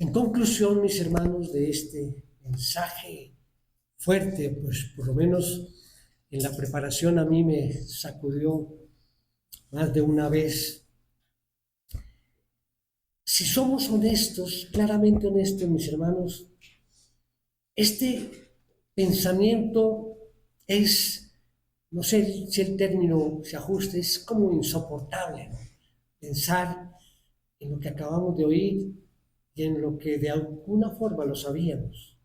Speaker 1: En conclusión, mis hermanos, de este mensaje fuerte, pues por lo menos en la preparación a mí me sacudió más de una vez. Si somos honestos, claramente honestos, mis hermanos, este pensamiento es, no sé si el término se ajuste, es como insoportable, ¿no? Pensar en lo que acabamos de oír y en lo que de alguna forma lo sabíamos.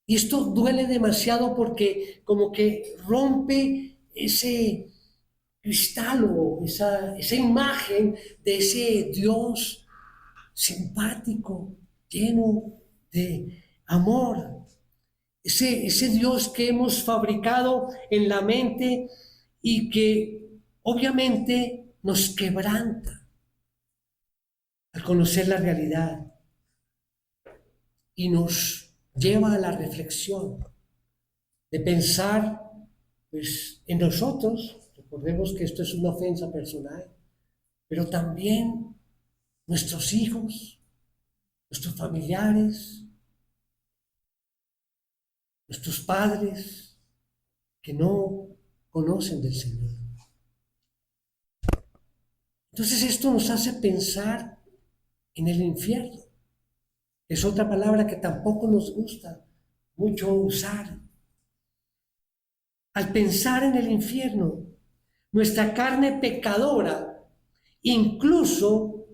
Speaker 1: Y esto duele demasiado porque como que rompe ese cristal o esa imagen de ese Dios simpático, lleno de amor. Ese Dios que hemos fabricado en la mente y que obviamente nos quebranta al conocer la realidad y nos lleva a la reflexión de pensar pues, en nosotros. Recordemos que esto es una ofensa personal, pero también nuestros hijos, nuestros familiares, nuestros padres que no conocen del Señor. Entonces esto nos hace pensar en el infierno. Es otra palabra que tampoco nos gusta mucho usar. Al pensar en el infierno, nuestra carne pecadora incluso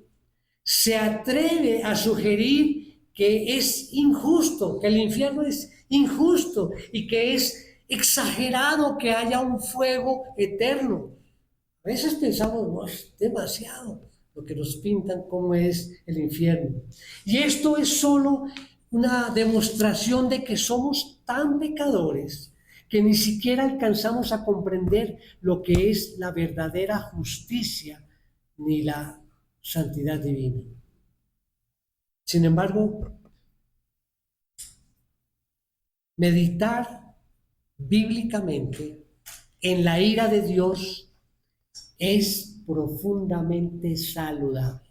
Speaker 1: se atreve a sugerir que es injusto, que el infierno es injusto y que es exagerado que haya un fuego eterno. A veces pensamos, no, es demasiado lo que nos pintan como es el infierno. Y esto es solo una demostración de que somos tan pecadores que ni siquiera alcanzamos a comprender lo que es la verdadera justicia ni la santidad divina. Sin embargo, meditar bíblicamente en la ira de Dios es profundamente saludable.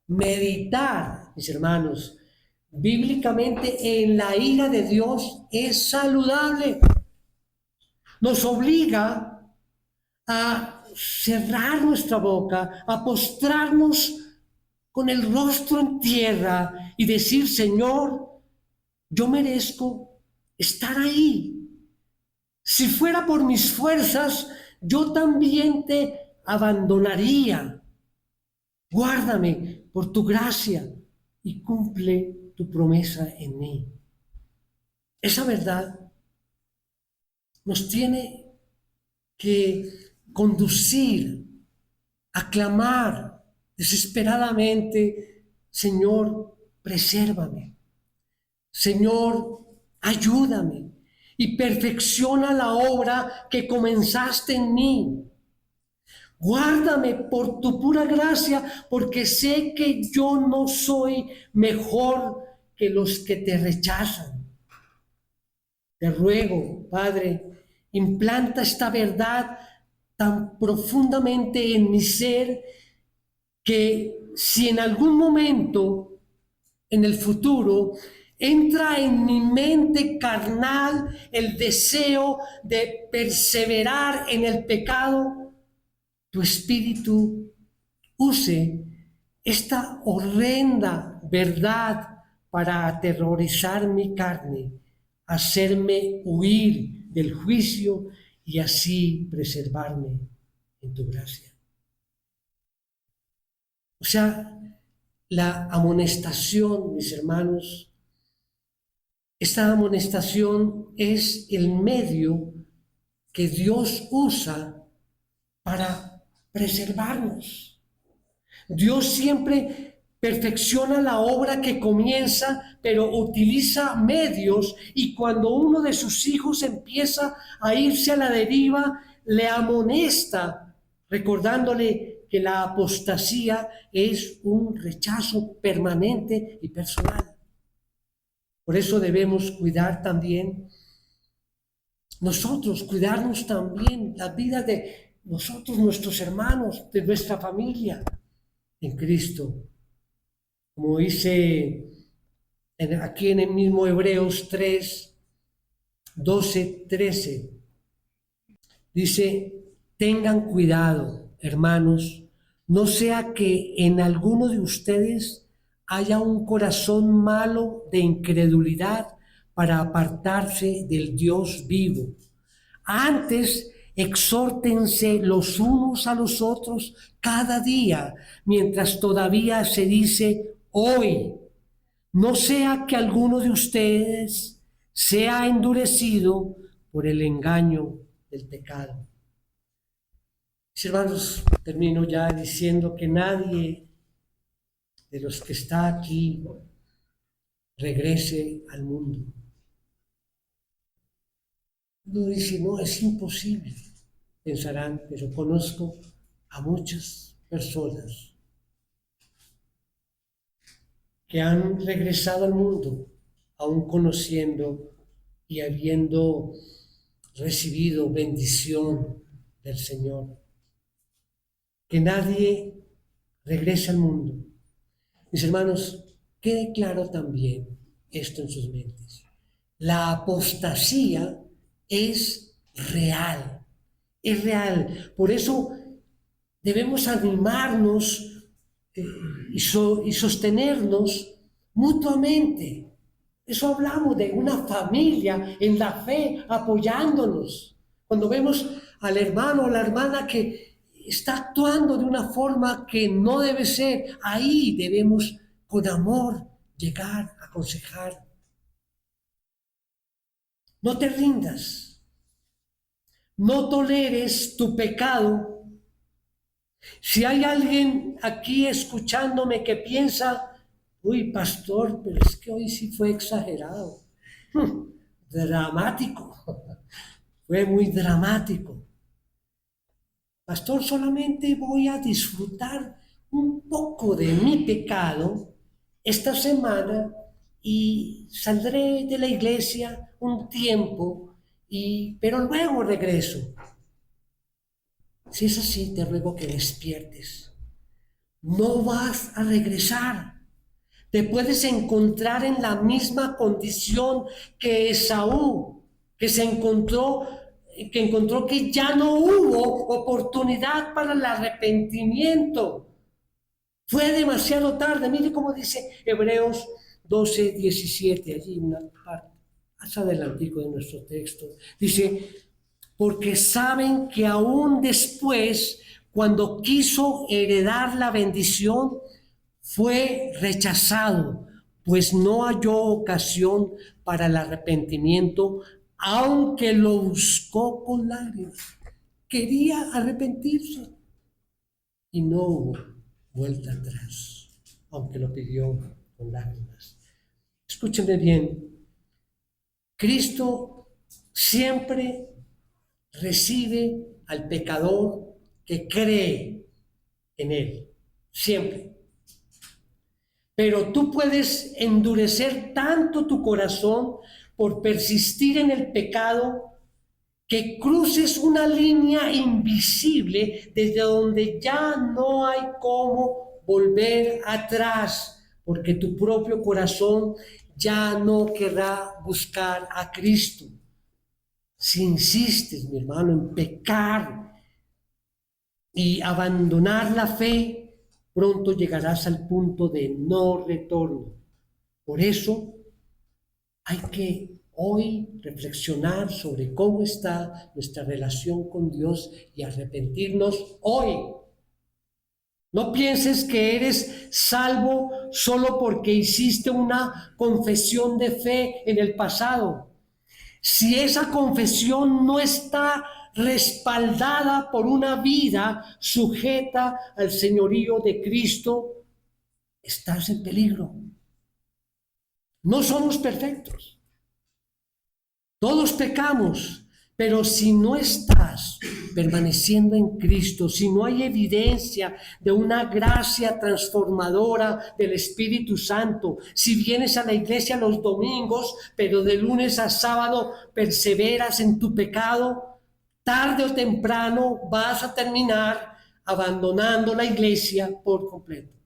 Speaker 1: Meditar, mis hermanos, bíblicamente en la ira de Dios es saludable. Nos obliga a cerrar nuestra boca, a postrarnos con el rostro en tierra y decir: Señor, yo merezco estar ahí. Si fuera por mis fuerzas, yo también te abandonaría. Guárdame por tu gracia y cumple tu promesa en mí. Esa verdad nos tiene que conducir a clamar desesperadamente: Señor, presérvame. Señor, ayúdame y perfecciona la obra que comenzaste en mí. Guárdame por tu pura gracia, porque sé que yo no soy mejor que los que te rechazan. Te ruego, Padre, implanta esta verdad tan profundamente en mi ser, que si en algún momento en el futuro entra en mi mente carnal el deseo de perseverar en el pecado, tu Espíritu use esta horrenda verdad para aterrorizar mi carne, hacerme huir del juicio y así preservarme en tu gracia. O sea, la amonestación, mis hermanos, esta amonestación es el medio que Dios usa para preservarnos. Dios siempre perfecciona la obra que comienza, pero utiliza medios, y cuando uno de sus hijos empieza a irse a la deriva, le amonesta, recordándole que la apostasía es un rechazo permanente y personal. Por eso debemos cuidar también nosotros, cuidarnos también la vida de nosotros, nuestros hermanos, de nuestra familia en Cristo. Como dice aquí en el mismo Hebreos 3, 12, 13, dice: tengan cuidado, hermanos, no sea que en alguno de ustedes haya un corazón malo de incredulidad para apartarse del Dios vivo. Antes, exhórtense los unos a los otros cada día, mientras todavía se dice hoy. No sea que alguno de ustedes sea endurecido por el engaño del pecado. Mis hermanos, termino ya diciendo que nadie de los que está aquí regrese al mundo. Uno dice: no, es imposible. Pensarán, pero conozco a muchas personas que han regresado al mundo, aún conociendo y habiendo recibido bendición del Señor. Que nadie regrese al mundo. Mis hermanos, quede claro también esto en sus mentes. La apostasía es real, es real. Por eso debemos animarnos y sostenernos mutuamente. Eso hablamos de una familia en la fe apoyándonos. Cuando vemos al hermano o la hermana que está actuando de una forma que no debe ser, ahí debemos con amor llegar a aconsejar. No te rindas, no toleres tu pecado. Si hay alguien aquí escuchándome que piensa: uy, pastor, pero es que hoy sí fue exagerado. dramático, fue muy dramático. Pastor, solamente voy a disfrutar un poco de mi pecado esta semana y saldré de la iglesia un tiempo, pero luego regreso. Si es así, te ruego que despiertes. No vas a regresar. Te puedes encontrar en la misma condición que Esaú, que encontró que ya no hubo oportunidad para el arrepentimiento. Fue demasiado tarde. Mire cómo dice Hebreos 12:17, allí una parte más adelantico de nuestro texto. Dice, porque saben que aún después, cuando quiso heredar la bendición, fue rechazado, pues no halló ocasión para el arrepentimiento, aunque lo buscó con lágrimas. Quería arrepentirse y no hubo vuelta atrás, aunque lo pidió con lágrimas. Escúchenme bien, Cristo siempre recibe al pecador que cree en él, siempre. Pero tú puedes endurecer tanto tu corazón por persistir en el pecado que cruces una línea invisible desde donde ya no hay cómo volver atrás, porque tu propio corazón ya no querrá buscar a Cristo. Si insistes, mi hermano, en pecar y abandonar la fe, pronto llegarás al punto de no retorno. Por eso hay que hoy reflexionar sobre cómo está nuestra relación con Dios y arrepentirnos hoy. No pienses que eres salvo solo porque hiciste una confesión de fe en el pasado. Si esa confesión no está respaldada por una vida sujeta al señorío de Cristo, estás en peligro. No somos perfectos. Todos pecamos, pero si no estás permaneciendo en Cristo, si no hay evidencia de una gracia transformadora del Espíritu Santo, si vienes a la iglesia los domingos, pero de lunes a sábado perseveras en tu pecado, tarde o temprano vas a terminar abandonando la iglesia por completo.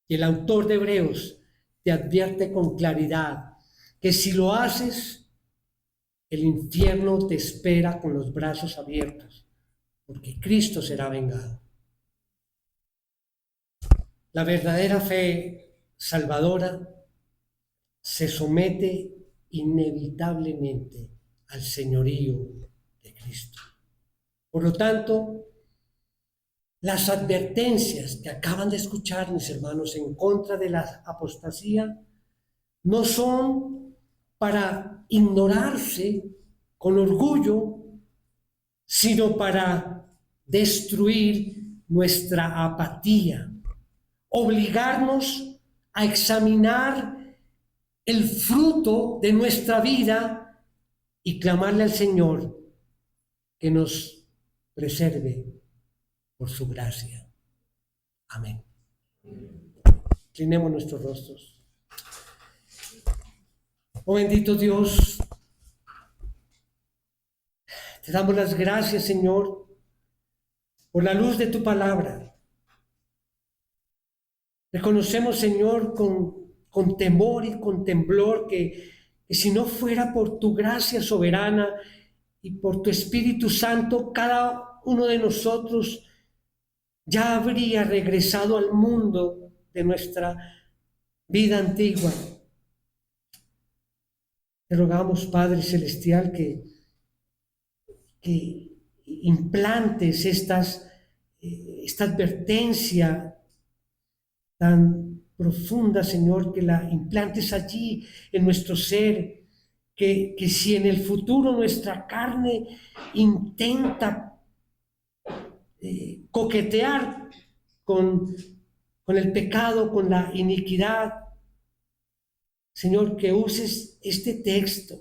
Speaker 1: Y el autor de Hebreos te advierte con claridad que si lo haces, el infierno te espera con los brazos abiertos, porque Cristo será vengado. La verdadera fe salvadora se somete inevitablemente al señorío de Cristo. Por lo tanto, las advertencias que acaban de escuchar, mis hermanos, en contra de la apostasía, no son para ignorarse con orgullo, sino para destruir nuestra apatía, obligarnos a examinar el fruto de nuestra vida y clamarle al Señor que nos preserve por su gracia. Amén. Inclinemos nuestros rostros. Oh bendito Dios, te damos las gracias, Señor, por la luz de tu palabra. Reconocemos, Señor, con temor y con temblor que si no fuera por tu gracia soberana y por tu Espíritu Santo, cada uno de nosotros ya habría regresado al mundo de nuestra vida antigua. Te rogamos, Padre Celestial, que implantes esta advertencia tan profunda, Señor, que la implantes allí en nuestro ser, que si en el futuro nuestra carne intenta coquetear con el pecado, con la iniquidad, Señor, que uses este texto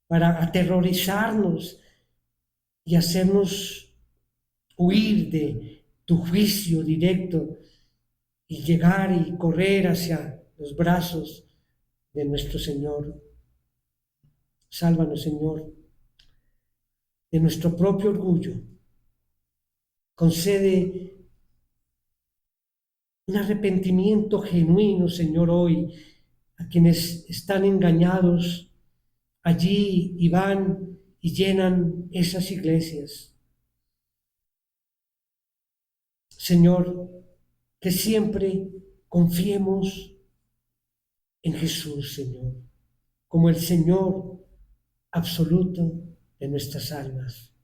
Speaker 1: para aterrorizarnos y hacernos huir de tu juicio directo y llegar y correr hacia los brazos de nuestro Señor. Sálvanos, Señor, de nuestro propio orgullo. Concede un arrepentimiento genuino, Señor, hoy a quienes están engañados allí y van y llenan esas iglesias. Señor, que siempre confiemos en Jesús, Señor, como el Señor absoluto de nuestras almas.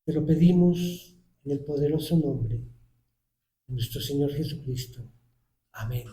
Speaker 1: Te lo pedimos en el poderoso nombre de nuestro Señor Jesucristo. Amén.